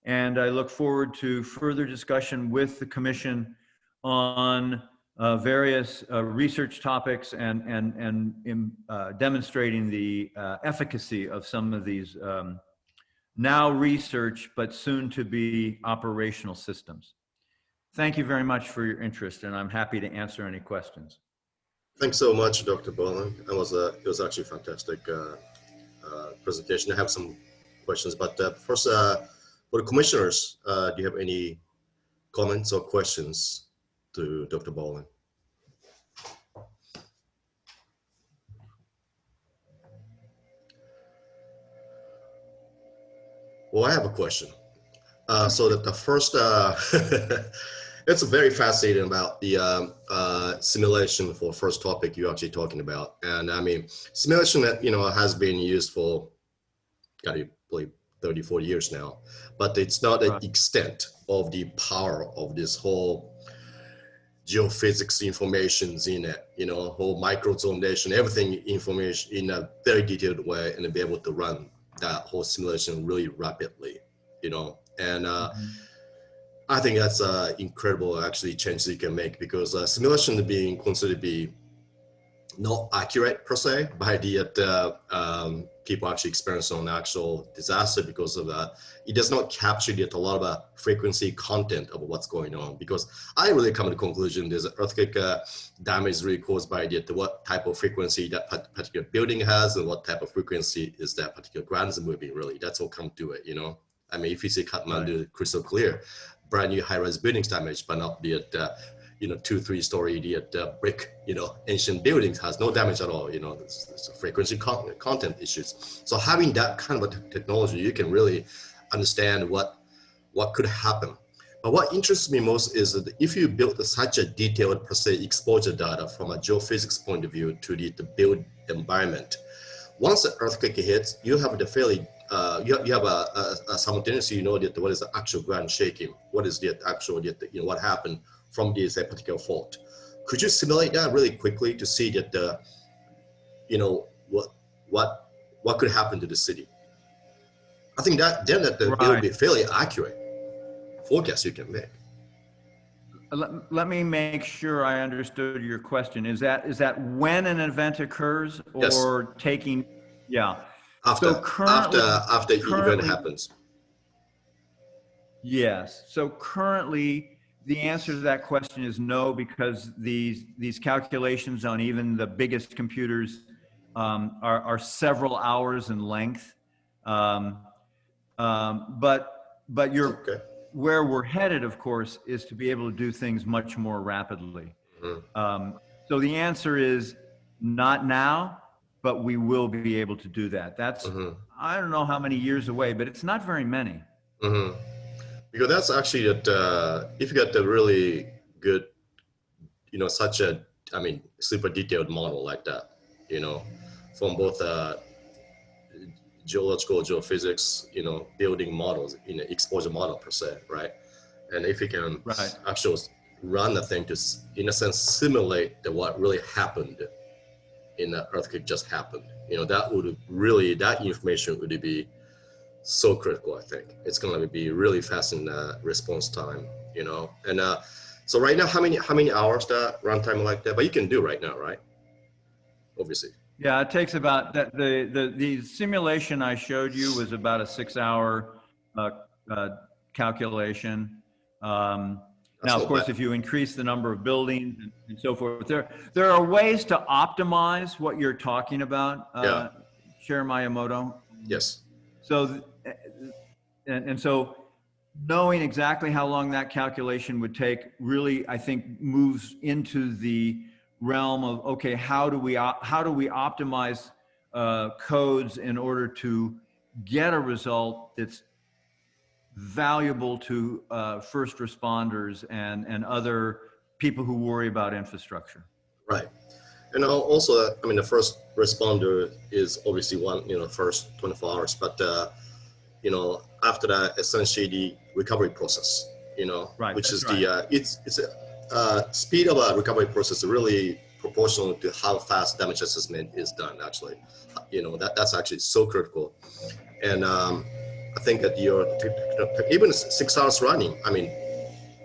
And I look forward to further discussion with the Commission on various research topics and demonstrating the efficacy of some of these now research, but soon to be operational systems. Thank you very much for your interest, and I'm happy to answer any questions. Thanks so much, Dr. Boland. It was actually a fantastic presentation. I have some questions, but first, for the commissioners, do you have any comments or questions to Dr. Boland? Well, I have a question. So that the first, it's very fascinating about the simulation for first topic you're actually talking about. And I mean, simulation that, has been used for, gotta believe, 30, 40 years now, but it's not the extent of the power of this whole geophysics informations in it, whole microzonation, everything information in a very detailed way, and to be able to run that whole simulation really rapidly, and I think that's incredible actually changes you can make, because simulation being considered to be not accurate per se by the people actually experience on actual disaster, because of that it does not capture yet a lot of frequency content of what's going on. Because I really come to the conclusion there's an earthquake damage really caused by what type of frequency that particular building has, and what type of frequency is that particular ground is moving. Really, that's all come to it. I mean, if you see Kathmandu crystal clear, brand new high-rise buildings damaged, but not be it 2-3 story brick ancient buildings has no damage at all. There's frequency content issues. So having that kind of a technology, you can really understand what could happen. But what interests me most is that if you build such a detailed per se exposure data from a geophysics point of view to the build environment, once the earthquake hits, you have the fairly you have a simultaneously that what is the actual ground shaking, what is the actual what happened from this particular fault. Could you simulate that really quickly to see that what could happen to the city? I think that then it will be fairly accurate forecast you can make. Let me make sure I understood your question. Is that when an event occurs, or yes, taking? Yeah. After the event happens. Yes. So currently, the answer to that question is no, because these calculations on even the biggest computers are several hours in length. But where we're headed, of course, is to be able to do things much more rapidly. Mm-hmm. So the answer is not now, but we will be able to do that. That's, I don't know how many years away, but it's not very many. Mm-hmm. Because that's actually that if you got the really good, such a, super detailed model like that, from both geological, geophysics, building models, exposure model per se, right? And if you can actually run the thing to, in a sense, simulate what really happened in the earthquake just happened, that would really, that information would be so critical. I think it's going to be really fast in response time, and so right now, how many hours that runtime like that? But you can do right now, right? Obviously. Yeah, it takes about that. The simulation I showed you was about a 6-hour calculation. Now, of course, if you increase the number of buildings and so forth, there are ways to optimize what you're talking about. Chair Miyamoto. Yes. So, and so, knowing exactly how long that calculation would take really, I think, moves into the realm of, okay, how do we optimize codes in order to get a result that's valuable to first responders and other people who worry about infrastructure. Right. And also, the first responder is obviously one, first 24 hours, but after that, essentially the recovery process, which is the, it's speed of a recovery process is really proportional to how fast damage assessment is done, actually. That's actually so critical. And I think that even 6 hours running, I mean,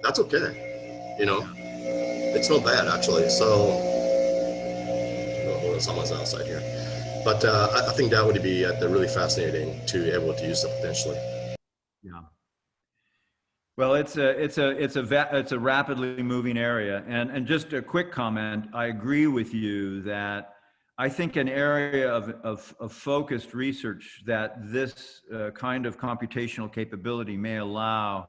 that's okay. It's not bad, actually. So, hold on, someone's outside here. But I think that would be really fascinating to be able to use it potentially. Yeah. Well, it's a rapidly moving area, and just a quick comment. I agree with you that I think an area of focused research that this kind of computational capability may allow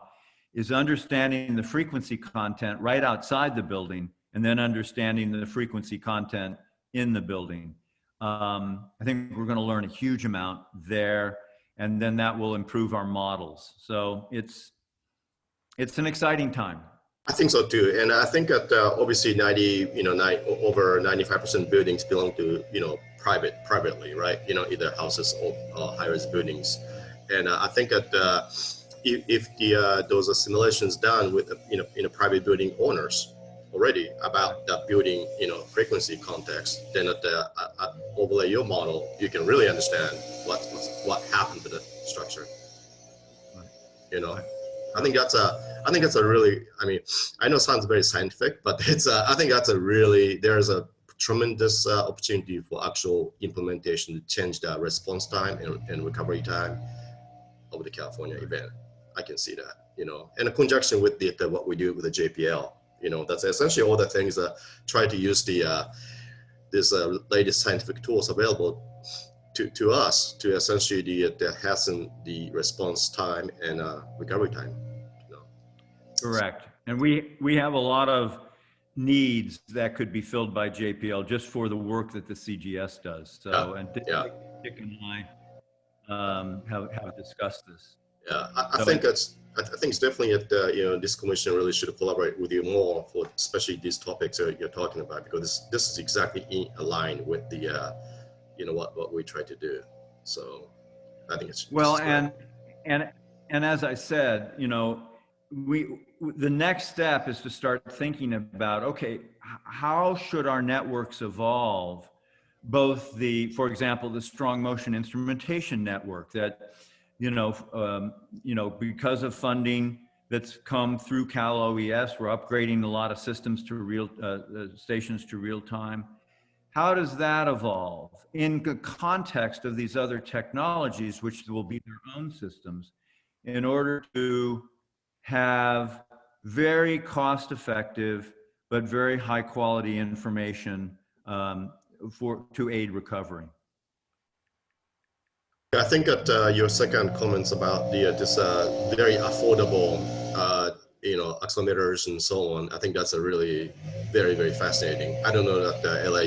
is understanding the frequency content right outside the building, and then understanding the frequency content in the building. I think we're going to learn a huge amount there, and then that will improve our models. So it's an exciting time. I think so too, and I think that obviously over 95% buildings belong to privately, right? Either houses or high-rise buildings, and I think that if those are simulations done with private building owners already about that building frequency context, then at overlay your model, you can really understand what happened to the structure. I think that's a really, I mean, I know it sounds very scientific, but I think there's a tremendous opportunity for actual implementation to change the response time and recovery time of the California event. I can see that, and in conjunction with what we do with the JPL, that's essentially all the things that try to use this latest scientific tools available to us to essentially hasten the response time and recovery time. Correct. And we have a lot of needs that could be filled by JPL just for the work that the CGS does. So, and Dick and I have discussed this. Yeah, I think it's definitely this commission really should collaborate with you more for especially these topics that you're talking about, because this is exactly aligned with the what we try to do. So I think it's well, and as I said, the next step is to start thinking about, okay, how should our networks evolve? Both for example, the strong motion instrumentation network that, because of funding that's come through Cal OES, we're upgrading a lot of systems to stations to real time. How does that evolve in the context of these other technologies, which will be their own systems, in order to have very cost-effective but very high-quality information to aid recovery? I think that your second comments about this very affordable accelerators and so on, I think that's a really very, very fascinating. I don't know that the LA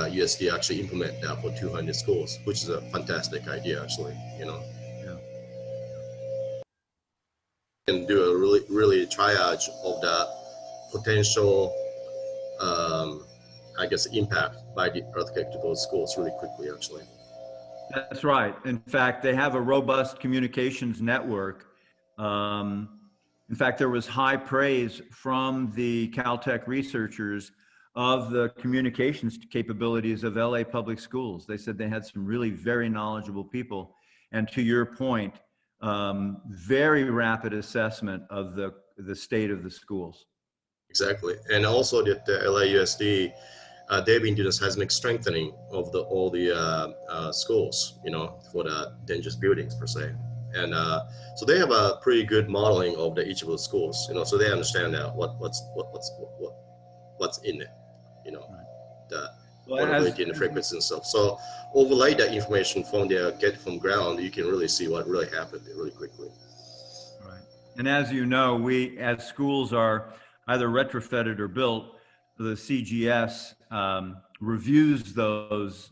USD actually implement that for 200 schools, which is a fantastic idea, actually. And do a really triage of the potential, I guess, impact by the earthquake to those schools really quickly, actually. That's right. In fact, they have a robust communications network. In fact, there was high praise from the Caltech researchers of the communications capabilities of LA Public Schools. They said they had some really very knowledgeable people. And to your point, very rapid assessment of the state of the schools. Exactly. And also the LAUSD, they've been doing seismic strengthening of all the schools, for the dangerous buildings per se. And so they have a pretty good modeling of each of the schools, so they understand now what's in it, the vulnerability and the frequency and stuff. So overlay that information from from ground, you can really see what really happened really quickly. Right. And as you know, we as schools are either retrofitted or built, the CGS reviews those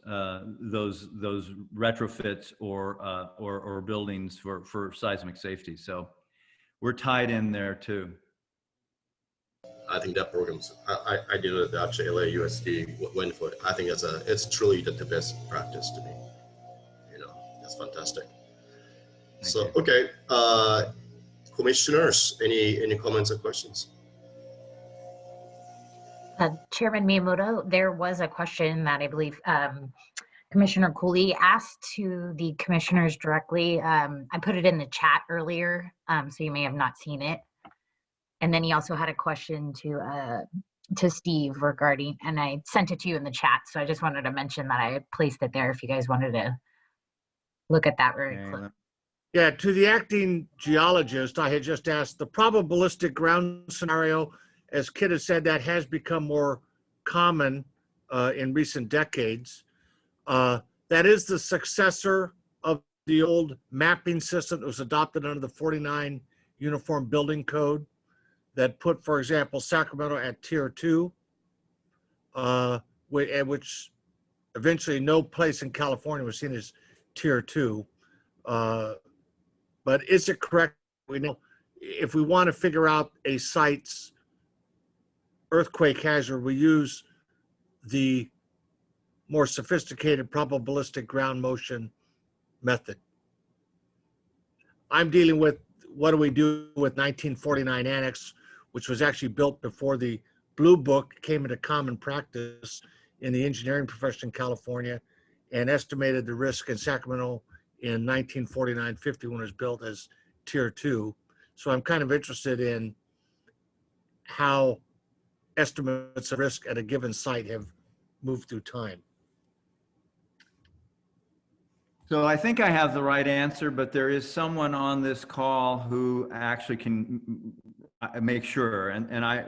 retrofits or buildings for seismic safety. So we're tied in there too. I think that program's, I did it actually, LAUSD went for it. I think it's truly the best practice to me. That's fantastic. So, okay, commissioners, any comments or questions? Chairman Miyamoto, there was a question that I believe Commissioner Cooley asked to the commissioners directly. I put it in the chat earlier, so you may have not seen it. And then he also had a question to Steve regarding, and I sent it to you in the chat. So I just wanted to mention that I placed it there if you guys wanted to look at that very quickly. Yeah, to the acting geologist, I had just asked the probabilistic ground scenario. As Kit has said, that has become more common in recent decades. That is the successor of the old mapping system that was adopted under the 49 Uniform Building Code that put, for example, Sacramento at Tier 2, which eventually no place in California was seen as Tier 2. But is it correct? We know if we want to figure out a site's earthquake hazard, we use the more sophisticated probabilistic ground motion method. I'm dealing with what do we do with 1949 Annex, which was actually built before the Blue Book came into common practice in the engineering profession in California, and estimated the risk in Sacramento in 1949-50 when it was built as Tier 2. So I'm kind of interested in how estimates of risk at a given site have moved through time. So I think I have the right answer, but there is someone on this call who actually can make sure. And I,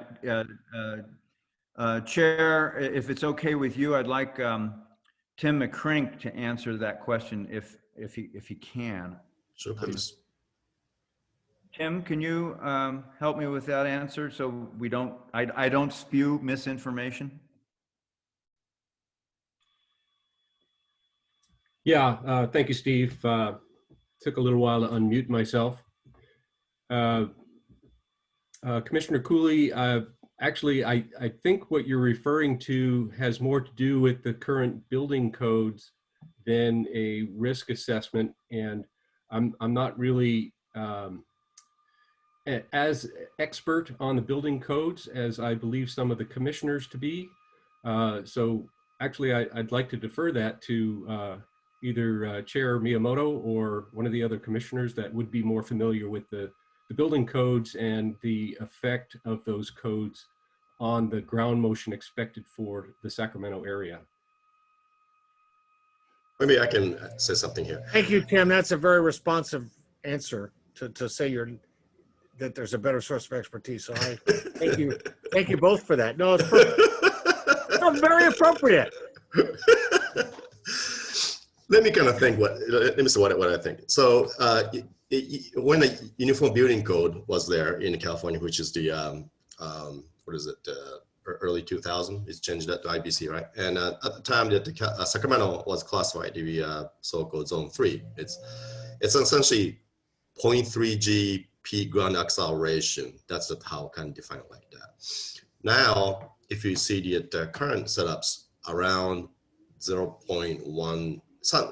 Chair, if it's okay with you, I'd like Tim McCrink to answer that question if he can. Sure, please. Tim, can you help me with that answer so we don't, I don't spew misinformation? Yeah, thank you, Steve. Took a little while to unmute myself. Commissioner Cooley, actually, I think what you're referring to has more to do with the current building codes than a risk assessment, and I'm not really as expert on the building codes as I believe some of the commissioners to be. So actually, I'd like to defer that to either Chair Miyamoto or one of the other commissioners that would be more familiar with the building codes and the effect of those codes on the ground motion expected for the Sacramento area. Maybe I can say something here. Thank you, Tim. That's a very responsive answer to say that there's a better source of expertise. So I thank you. Thank you both for that. No, it's perfect. No, very appropriate. Let me kind of think let me say what I think. So when the Uniform Building Code was there in California, which is the, what is it, early 2000, it's changed that to IBC, right? And at the time that Sacramento was classified to be so-called Zone 3. It's essentially 0.3 G peak ground acceleration. That's how I can define it like that. Now, if you see the current setups around 0.1,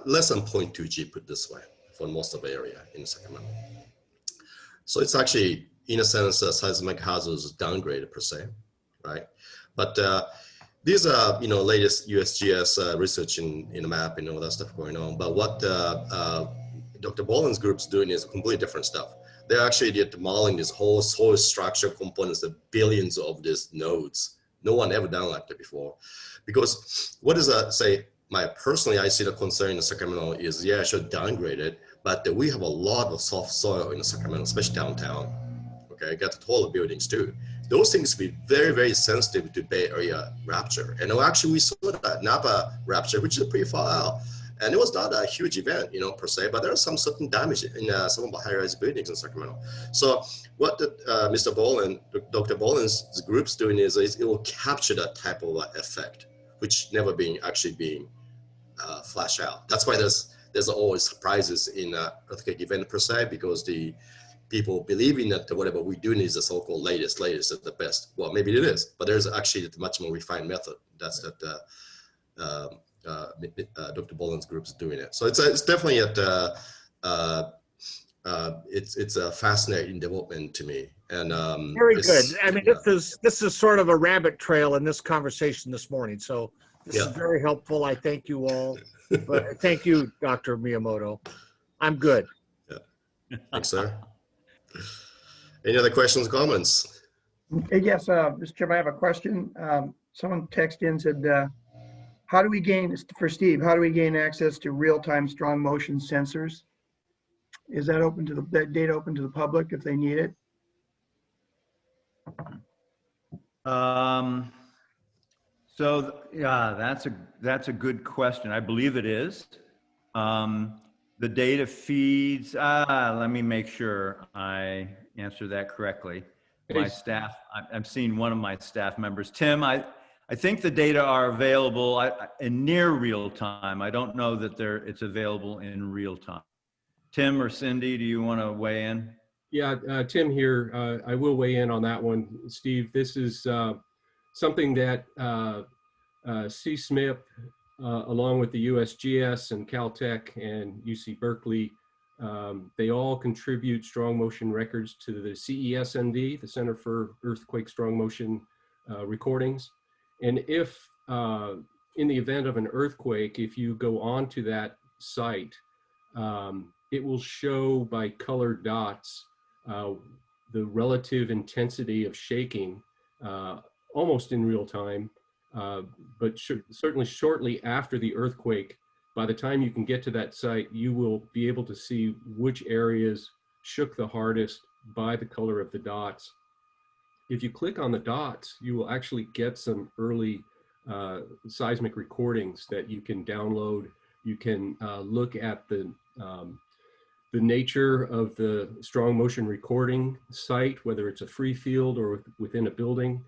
less than 0.2 G, put this way, for most of the area in Sacramento. So it's actually, in a sense, seismic hazard is downgraded per se, right? But these are, latest USGS research in the map and all that stuff going on. But what Dr. Boland's group's doing is completely different stuff. They're actually modeling this whole structure components of billions of these nodes. No one ever done like that before. Because what does that say? Personally, I see the concern in Sacramento is, yeah, I should downgrade it, but we have a lot of soft soil in Sacramento, especially downtown. Okay, got the taller buildings too. Those things be very, very sensitive to Bay Area rapture. And actually we saw that Napa rapture, which is pretty far out. And it was not a huge event, per se, but there was some certain damage in some of the high-rise buildings in Sacramento. So what Mr. Boland, Dr. Boland's group's doing is it will capture that type of effect, which never actually being flashed out. That's why there's always surprises in earthquake event per se, because the people believing that whatever we're doing is the so-called latest is the best. Well, maybe it is, but there's actually a much more refined method. That's that Dr. Boland's group is doing it. So it's definitely it's a fascinating development to me. And Very good. I mean, yeah. this is sort of a rabbit trail in this conversation this morning. So this is Yeah. very helpful. I thank you all. But thank you, Dr. Miyamoto. I'm good. Yeah. Thanks, sir. Any other questions, comments? Yes, Mr. Chairman, I have a question. Someone texted in and said, how do we gain, for Steve, how do we gain access to real-time strong motion sensors? Is that open to that data open to the public if they need it? So yeah, that's a good question. I believe it is. The data feeds, let me make sure I answer that correctly. My staff, I'm seeing one of my staff members. Tim, I think the data are available in near real time. I don't know that it's available in real time. Tim or Cindy, do you want to weigh in? Yeah, Tim here. I will weigh in on that one. Steve, this is something that Seismic, along with the USGS and Caltech and UC Berkeley, they all contribute strong motion records to the CESND, the Center for Earthquake Strong Motion Recordings. And if, in the event of an earthquake, if you go onto that site, it will show by colored dots the relative intensity of shaking almost in real time, but certainly shortly after the earthquake. By the time you can get to that site, you will be able to see which areas shook the hardest by the color of the dots. If you click on the dots, you will actually get some early seismic recordings that you can download. You can look at the nature of the strong motion recording site, whether it's a free field or within a building.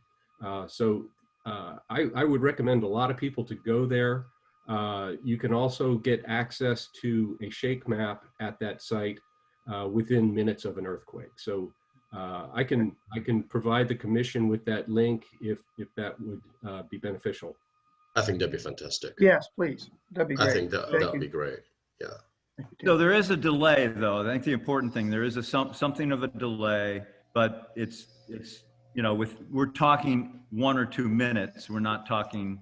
So I would recommend a lot of people to go there. You can also get access to a shake map at that site within minutes of an earthquake. So I can provide the commission with that link if that would be beneficial. I think that'd be fantastic. Yes, please. That'd be great. I think that'd be great. Yeah. So there is a delay, though. I think the important thing, there is something of a delay, but it's you know, we're talking 1 or 2 minutes. We're not talking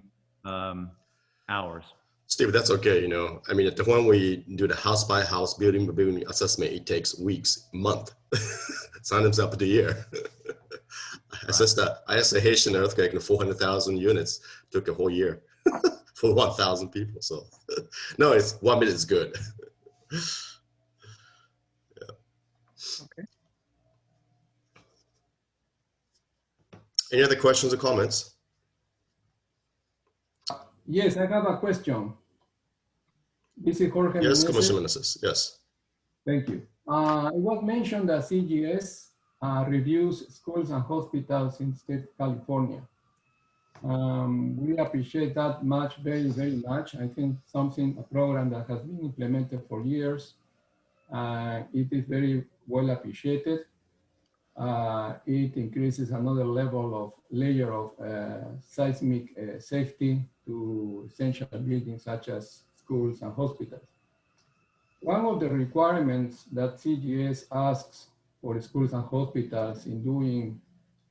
hours. Steve, that's okay. You know, I mean, when we do the house by house, building by building assessment, it takes weeks, month, sometimes up to a year. I assessed a Haitian earthquake in 400,000 units, took a whole year for 1,000 people. So no, it's 1 minute is good. Yeah. Okay. Any other questions or comments? Yes, I have a question. This is Jorge Yes, Meneses. Commissioner Meneses. Yes. Thank you. It was mentioned that CGS reviews schools and hospitals in the state of California. We appreciate that very, very much. I think a program that has been implemented for years. It is very well appreciated. It increases another layer of seismic safety to essential buildings such as schools and hospitals. One of the requirements that CGS asks for schools and hospitals in doing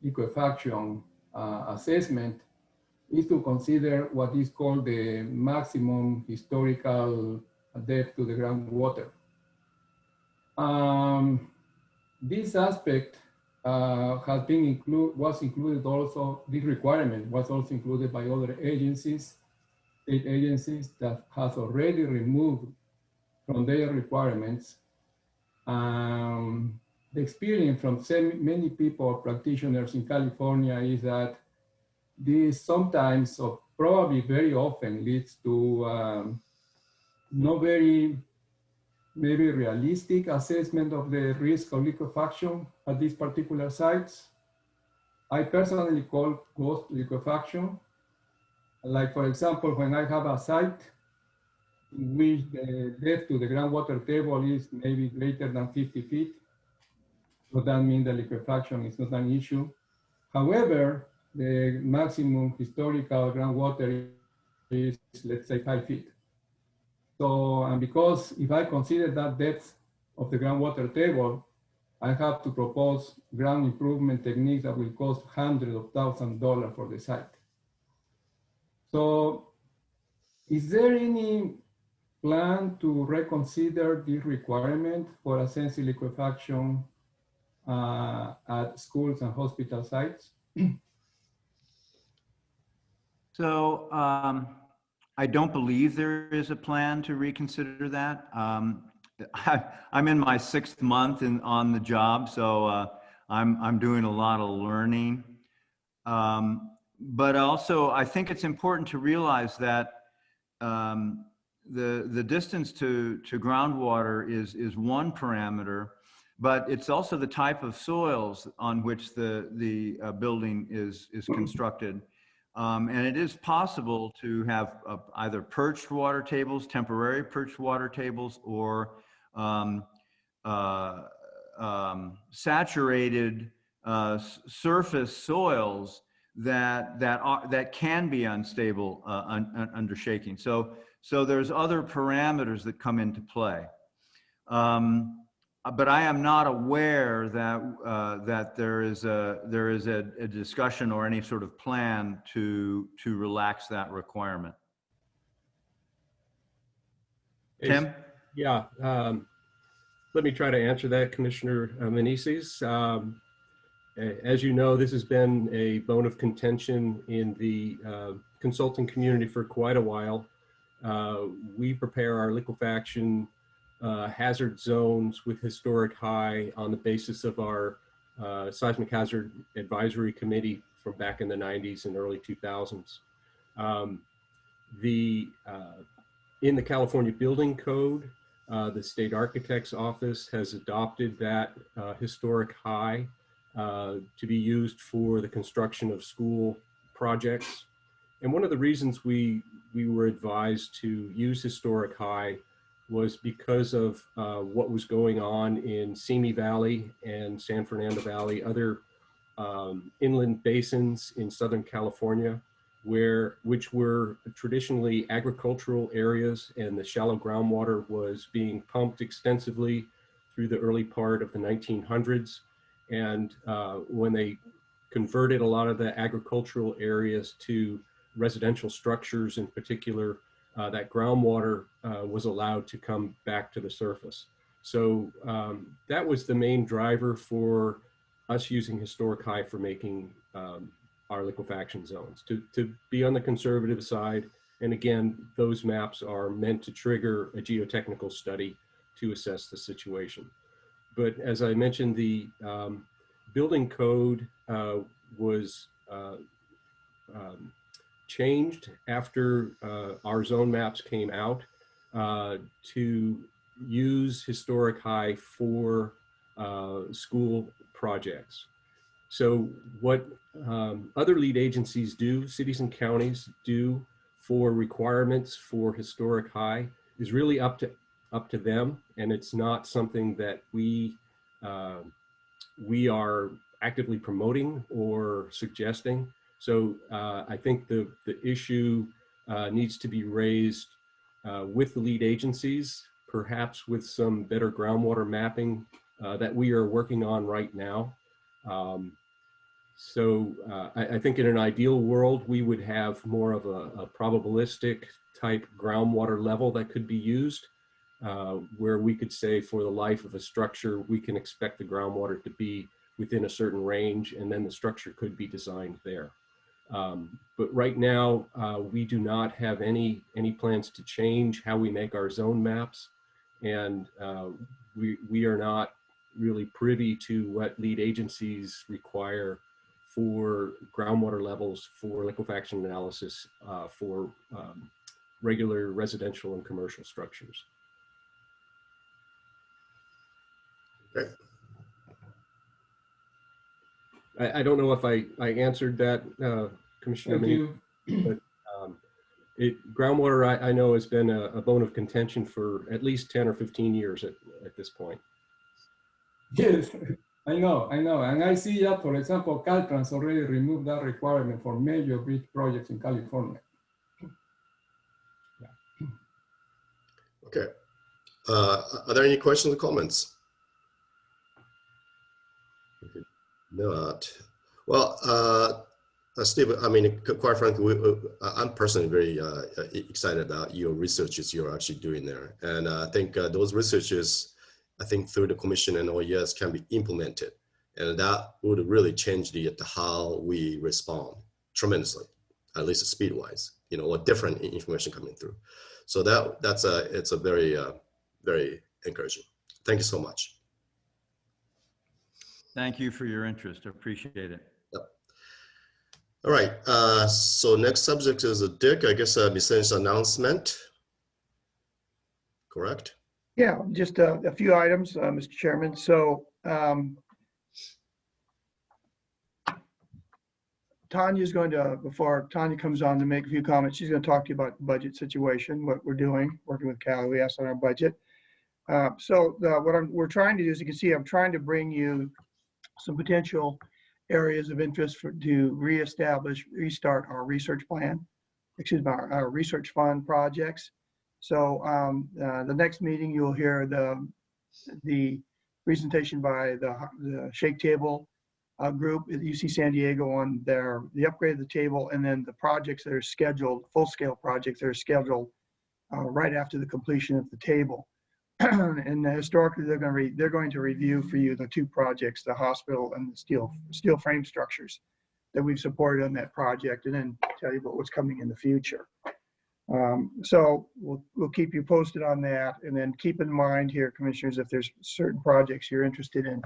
liquefaction assessment is to consider what is called the maximum historical depth to the groundwater. This aspect was included also, this requirement was also included by other agencies, state agencies that has already removed from their requirements. The experience from many people, practitioners in California, is that this sometimes, or probably very often, leads to not very maybe realistic assessment of the risk of liquefaction at these particular sites. I personally call ghost liquefaction. Like, for example, when I have a site in which the depth to the groundwater table is maybe greater than 50 feet, so that means the liquefaction is not an issue. However, the maximum historical groundwater is, let's say, 5 feet. So, and because if I consider that depth of the groundwater table, I have to propose ground improvement techniques that will cost hundreds of thousands of dollars for the site. So is there any plan to reconsider the requirement for assembly liquefaction at schools and hospital sites? So I don't believe there is a plan to reconsider that. I'm in my 6th month on the job, so I'm doing a lot of learning. But also, I think it's important to realize that the distance to groundwater is one parameter, but it's also the type of soils on which the building is constructed. And it is possible to have either perched water tables, temporary perched water tables, or saturated surface soils that can be unstable under shaking. So there's other parameters that come into play. But I am not aware that there is a discussion or any sort of plan to relax that requirement. Tim? Yeah, let me try to answer that, Commissioner Meneses. As you know, this has been a bone of contention in the consulting community for quite a while. We prepare our liquefaction hazard zones with historic high on the basis of our Seismic Hazard Advisory Committee from back in the 90s and early 2000s. In the California Building Code, the State Architect's Office has adopted that historic high to be used for the construction of school projects. And one of the reasons we were advised to use historic high was because of what was going on in Simi Valley and San Fernando Valley, other inland basins in Southern California, which were traditionally agricultural areas, and the shallow groundwater was being pumped extensively through the early part of the 1900s. And when they converted a lot of the agricultural areas to residential structures in particular, that groundwater was allowed to come back to the surface. So that was the main driver for us using historic high for making our liquefaction zones, to be on the conservative side. And again, those maps are meant to trigger a geotechnical study to assess the situation. But as I mentioned, the building code was changed after our zone maps came out to use historic high for school projects. So what other lead agencies do, cities and counties do for requirements for historic high is really up to them, and it's not something that we are actively promoting or suggesting. So I think the issue needs to be raised with the lead agencies, perhaps with some better groundwater mapping that we are working on right now. I think in an ideal world, we would have more of a probabilistic type groundwater level that could be used, where we could say for the life of a structure, we can expect the groundwater to be within a certain range, and then the structure could be designed there. But right now, we do not have any plans to change how we make our zone maps, and we are not really privy to what lead agencies require for groundwater levels for liquefaction analysis for regular residential and commercial structures. Okay. I don't know if I answered that, Commissioner. Thank you. But groundwater, I know, has been a bone of contention for at least 10 or 15 years at this point. Yes, I know. And I see that, for example, Caltrans already removed that requirement for major bridge projects in California. Okay. Are there any questions or comments? Not. Well, Steve, I mean, quite frankly, I'm personally very excited about your researches you're actually doing there. And I think those researches, I think through the commission and OES can be implemented. And that would really change the how we respond tremendously, at least speed-wise, you know, or different information coming through. So it's a very, very encouraging. Thank you so much. Thank you for your interest. I appreciate it. Yep. All right. So next subject is Dick. I guess miscellaneous announcement. Correct? Yeah, just a few items, Mr. Chairman. So Tanya's going to, before Tanya comes on to make a few comments, she's going to talk to you about the budget situation, what we're doing, working with Cal OES on our budget. We're trying to do, as you can see, I'm trying to bring you some potential areas of interest to restart our research plan, our research fund projects. So the next meeting, you'll hear the presentation by the Shake Table group at UC San Diego on the upgrade of the table, and then the projects that are scheduled, full-scale projects that are scheduled right after the completion of the table. And historically, they're going to review for you the two projects, the hospital and the steel frame structures that we've supported on that project, and then tell you about what's coming in the future. So we'll keep you posted on that, and then keep in mind here, commissioners, if there's certain projects you're interested in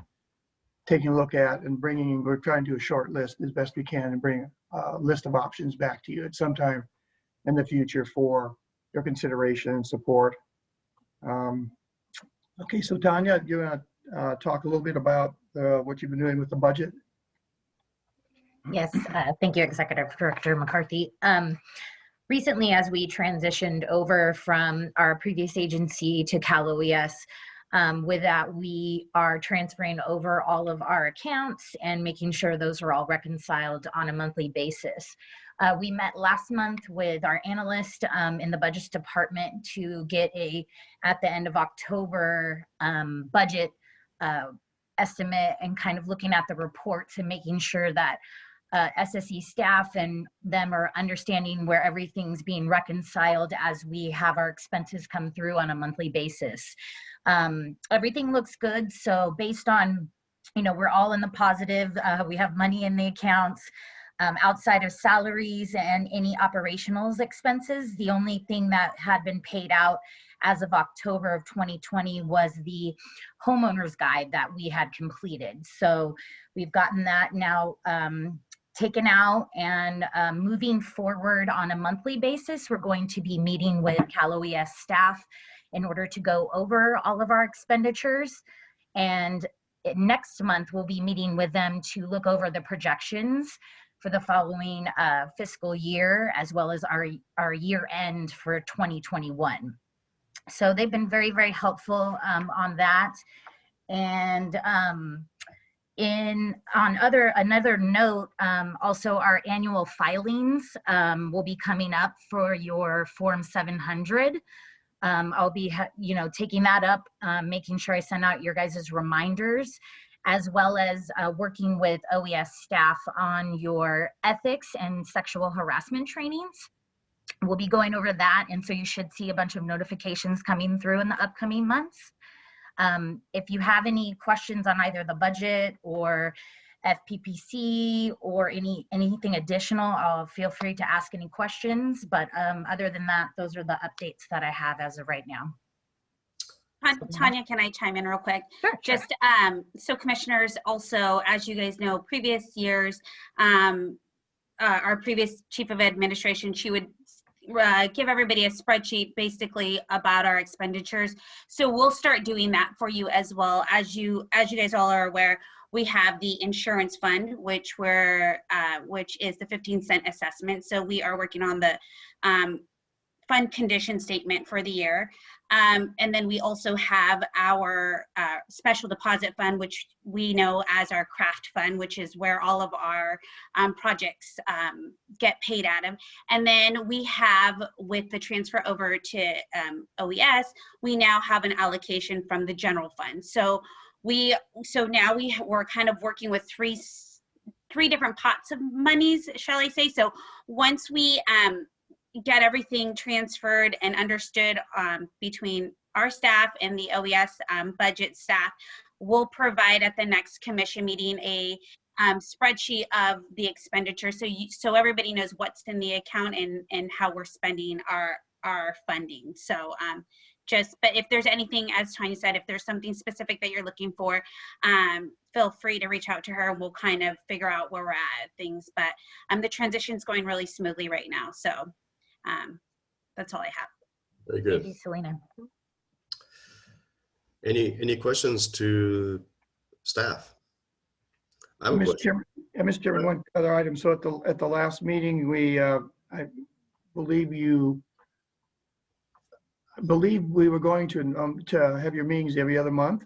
taking a look at and bringing, we're trying to do a short list as best we can and bring a list of options back to you at some time in the future for your consideration and support. Okay, so Tanya, you want to talk a little bit about what you've been doing with the budget? Yes, thank you, Executive Director McCarthy. Recently, as we transitioned over from our previous agency to Cal OES, with that, we are transferring over all of our accounts and making sure those are all reconciled on a monthly basis. We met last month with our analyst in the budgets department to get at the end of October, budget estimate, and kind of looking at the reports and making sure that SSE staff and them are understanding where everything's being reconciled as we have our expenses come through on a monthly basis. Everything looks good. So based on, we're all in the positive. We have money in the accounts. Outside of salaries and any operationals expenses, the only thing that had been paid out as of October of 2020 was the homeowner's guide that we had completed. So we've gotten that now taken out, and moving forward on a monthly basis, we're going to be meeting with Cal OES staff in order to go over all of our expenditures. And next month, we'll be meeting with them to look over the projections for the following fiscal year, as well as our year end for 2021. So they've been very, very helpful on that. And another note, also our annual filings will be coming up for your Form 700. I'll be taking that up, making sure I send out your guys' reminders, as well as working with OES staff on your ethics and sexual harassment trainings. We'll be going over that, and so you should see a bunch of notifications coming through in the upcoming months. If you have any questions on either the budget or FPPC or anything additional, feel free to ask any questions. But other than that, those are the updates that I have as of right now. Tanya, can I chime in real quick? Sure. Just so commissioners, also, as you guys know, previous years, our previous chief of administration, she would give everybody a spreadsheet basically about our expenditures. So we'll start doing that for you as well. As you guys all are aware, we have the insurance fund, which is the 15-cent assessment. So we are working on the fund condition statement for the year. And then we also have our special deposit fund, which we know as our craft fund, which is where all of our projects get paid out of. And then we have, with the transfer over to OES, we now have an allocation from the general fund. So So now we're kind of working with three different pots of monies, shall I say. So once we get everything transferred and understood between our staff and the OES budget staff, we'll provide at the next commission meeting a spreadsheet of the expenditure, so everybody knows what's in the account and how we're spending our funding. So but if there's anything, as Tanya said, if there's something specific that you're looking for, feel free to reach out to her and we'll kind of figure out where we're at things. But the transition's going really smoothly right now. So that's all I have. Very good. Thank you, Selena. Any questions to staff? I have a Mr. question. Chairman, Mr. Chairman, one other item. So at the last meeting, I believe we were going to have your meetings every other month,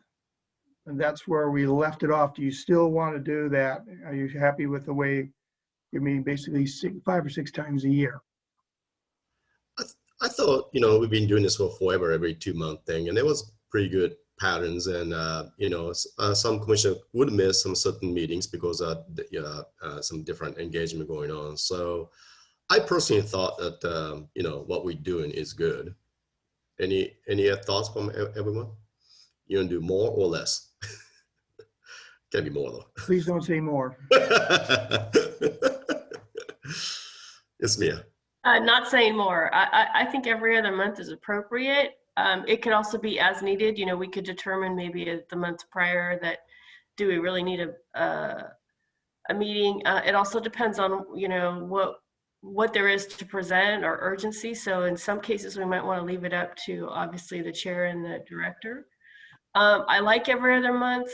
and that's where we left it off. Do you still want to do that? Are you happy with the way you're meeting basically 5 or 6 times a year? I thought, we've been doing this for forever, every 2-month thing, and it was pretty good patterns. And, some commissioners would miss some certain meetings because of some different engagement going on. So I personally thought that, what we're doing is good. Any thoughts from everyone? You want to do more or less? Can't be more though. Please don't say more. It's Mia. Not saying more. I think every other month is appropriate. It could also be as needed. We could determine maybe the month prior that do we really need a meeting. It also depends on what there is to present or urgency. So in some cases we might want to leave it up to obviously the chair and the director. I like every other month.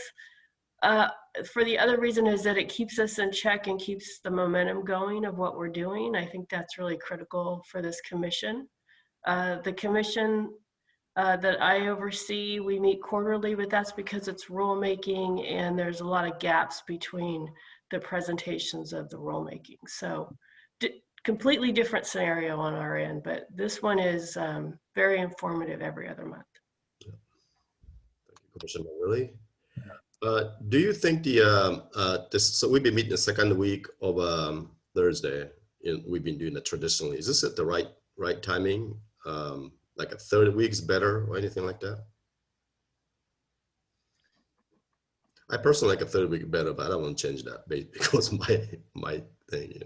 For the other reason is that it keeps us in check and keeps the momentum going of what we're doing. I think that's really critical for this commission. The commission that I oversee, we meet quarterly, but that's because it's rulemaking and there's a lot of gaps between the presentations of the rulemaking. So completely different scenario on our end, but this one is very informative every other month. Yeah. Thank you, Commissioner Willie. Do you think so we've been meeting the second week of Thursday, and we've been doing it traditionally. Is this at the right timing? Like a third week's better or anything like that? I personally like a third week better, but I don't want to change that because my thing,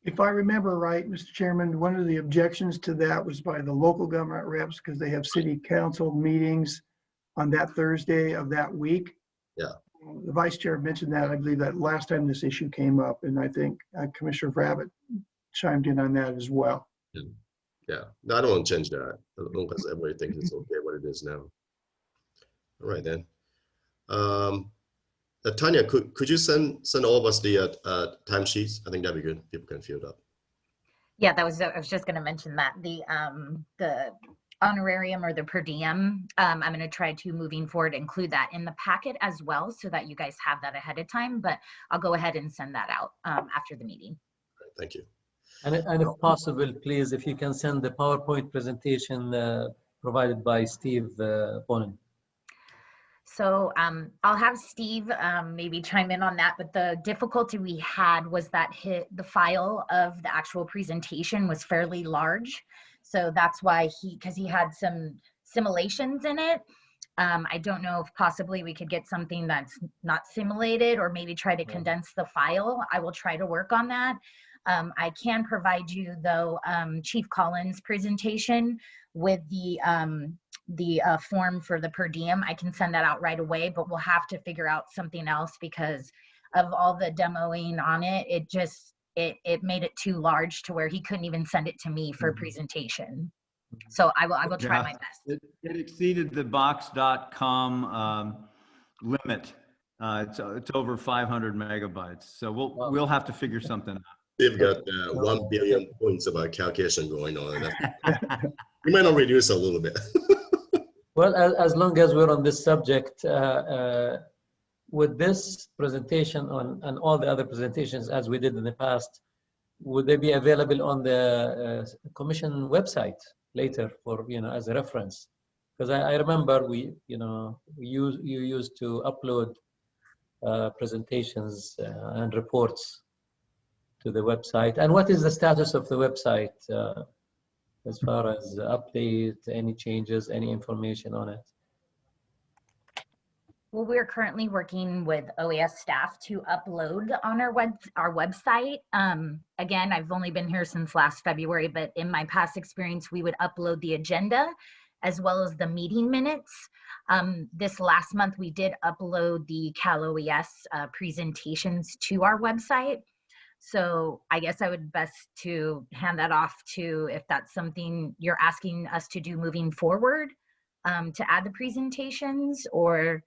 If I remember right, Mr. Chairman, one of the objections to that was by the local government reps because they have city council meetings on that Thursday of that week. Yeah. The vice chair mentioned that, I believe, that last time this issue came up, and I think Commissioner Rabbit chimed in on that as well. Yeah, no, I don't want to change that as long as everybody thinks it's okay what it is now. All right then. Tanya, could you send all of us the timesheets? I think that'd be good. People can fill it up. Yeah, I was just going to mention that the honorarium or the per diem, I'm going to try to, moving forward, include that in the packet as well so that you guys have that ahead of time, but I'll go ahead and send that out after the meeting. Right, thank you. And if possible, please, if you can send the PowerPoint presentation provided by Steve Bonin. So I'll have Steve maybe chime in on that, but the difficulty we had was that the file of the actual presentation was fairly large. So that's why because he had some simulations in it. I don't know if possibly we could get something that's not simulated or maybe try to condense the file. I will try to work on that. I can provide you though Chief Collins' presentation with the form for the per diem. I can send that out right away, but we'll have to figure out something else because of all the demoing on it. It made it too large to where he couldn't even send it to me for presentation. So I will try my best. It exceeded the box.com limit. It's over 500 megabytes. So we'll have to figure something out. They've got 1 billion points of calculation going on. We might not reduce a little bit. Well, as long as we're on this subject, with this presentation and all the other presentations as we did in the past, would they be available on the commission website later for, as a reference? Because I remember you used to upload presentations and reports to the website. And what is the status of the website as far as update, any changes, any information on it? Well, we're currently working with OAS staff to upload on our website. Again, I've only been here since last February, but in my past experience, we would upload the agenda as well as the meeting minutes. This last month, we did upload the Cal OES presentations to our website. So I guess I would best to hand that off to, if that's something you're asking us to do moving forward, to add the presentations, or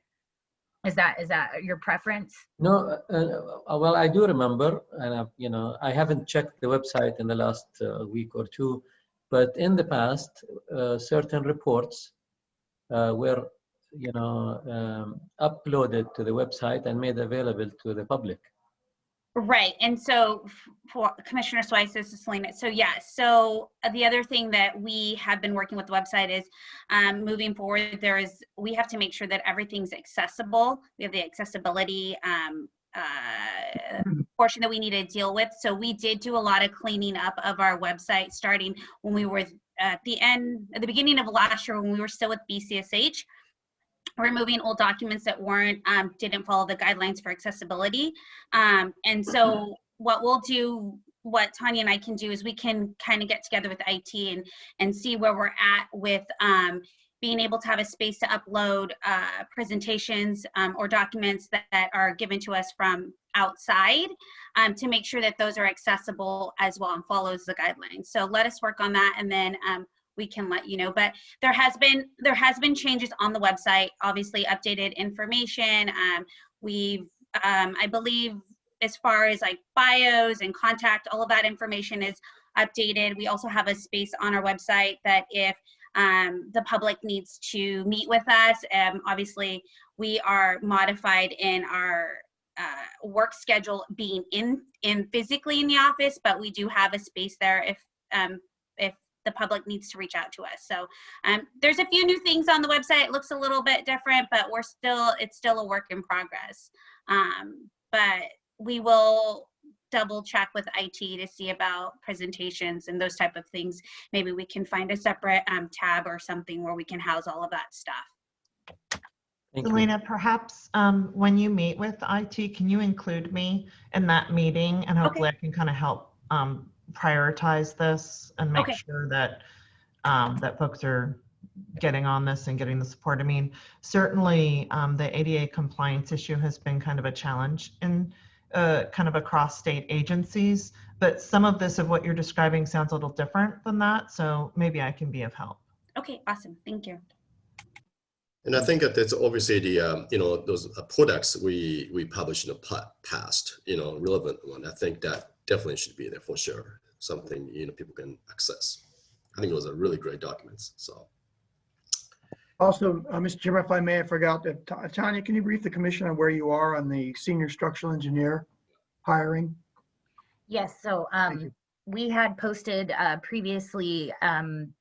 is that your preference? No, well, I do remember, and I haven't checked the website in the last week or two, but in the past, certain reports were, uploaded to the website and made available to the public. Right. And so for Commissioner Swise, this is Selena. So yeah, so the other thing that we have been working with the website is moving forward, we have to make sure that everything's accessible. We have the accessibility portion that we need to deal with. So we did do a lot of cleaning up of our website starting when we were at the beginning of last year when we were still with BCSH. Removing old documents that didn't follow the guidelines for accessibility. And so what we'll do, what Tanya and I can do is we can kind of get together with IT and see where we're at with being able to have a space to upload presentations or documents that are given to us from outside to make sure that those are accessible as well and follows the guidelines. So let us work on that, and then we can let you know. But there has been changes on the website, obviously updated information. I believe as far as like bios and contact, all of that information is updated. We also have a space on our website that if the public needs to meet with us, obviously we are modified in our work schedule being in physically in the office, but we do have a space there if the public needs to reach out to us. So there's a few new things on the website. It looks a little bit different, but it's still a work in progress. But we will double check with IT to see about presentations and those type of things. Maybe we can find a separate tab or something where we can house all of that stuff. Selena, perhaps when you meet with IT, can you include me in that meeting, and hopefully I can kind of help prioritize this and make sure that that folks are getting on this and getting the support. I mean, certainly the ADA compliance issue has been kind of a challenge in kind of across state agencies, but some of this of what you're describing sounds a little different than that. So maybe I can be of help. Okay, awesome. Thank you. And I think that that's obviously the, those products we published in the past, relevant one. I think that definitely should be there for sure. Something, people can access. I think those are really great documents, so. Also, Mr. Chairman, if I may, I forgot that, Tanya, can you brief the commission on where you are on the senior structural engineer hiring? Yes, so we had posted previously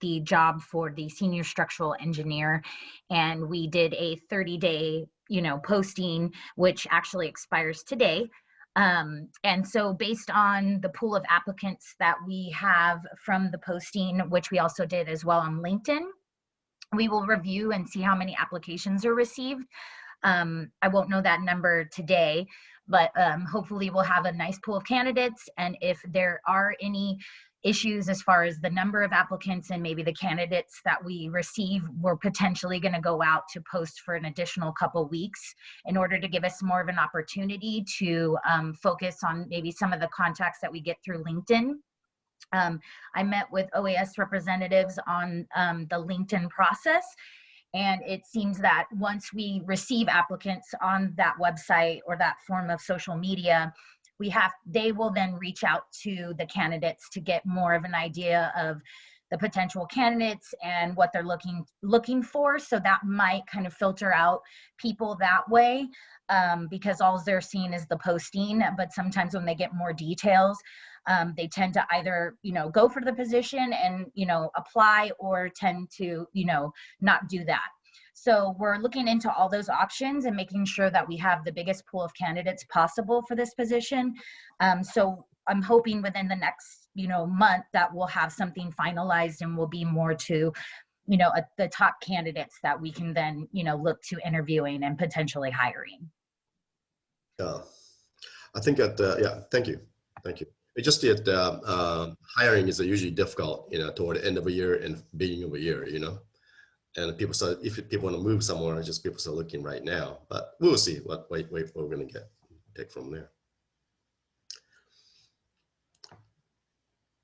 the job for the senior structural engineer, and we did a 30-day, posting, which actually expires today. And so based on the pool of applicants that we have from the posting, which we also did as well on LinkedIn, we will review and see how many applications are received. I won't know that number today, but hopefully we'll have a nice pool of candidates. And if there are any issues as far as the number of applicants and maybe the candidates that we receive, we're potentially going to go out to post for an additional couple weeks in order to give us more of an opportunity to focus on maybe some of the contacts that we get through LinkedIn. I met with OAS representatives on the LinkedIn process, and it seems that once we receive applicants on that website or that form of social media, they will then reach out to the candidates to get more of an idea of the potential candidates and what they're looking for. So that might kind of filter out people that way, because all they're seeing is the posting. But sometimes when they get more details, they tend to either, go for the position and, apply, or tend to, not do that. So we're looking into all those options and making sure that we have the biggest pool of candidates possible for this position. So I'm hoping within the next, month that we'll have something finalized, and we'll be more to, the top candidates that we can then, look to interviewing and potentially hiring. Yeah, I think that, yeah, thank you. Thank you. It's just that hiring is usually difficult, toward the end of a year and beginning of a year, and people start, if people want to move somewhere, just people start looking right now, but we'll see what we're going to take from there.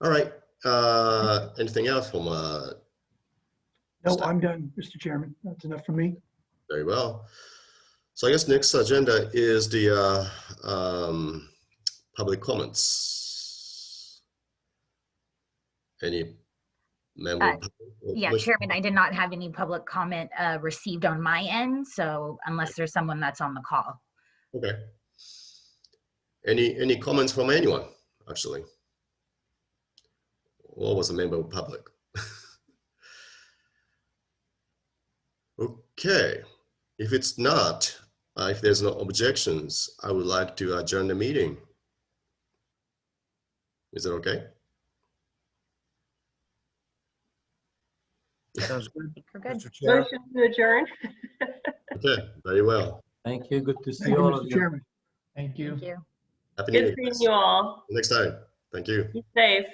All right. Anything else from No, I'm done, Mr. Chairman. That's enough for me. Very well. So I guess next agenda is the public comments. Any member of Yeah, Chairman, I did not have any public comment received on my end, so unless there's someone that's on the call. Okay. Any comments from anyone, actually? Or was a member of public? Okay. If it's not, if there's no objections, I would like to adjourn the meeting. Is it okay? Sounds good. We're good. Mr. Chair. Motion to adjourn. Okay, very well. Thank you. Good to see Thank you, all of Mr. you. Chairman. Thank you. Thank you. Happy New Good Year. seeing you all. Next time. Thank you. Be safe.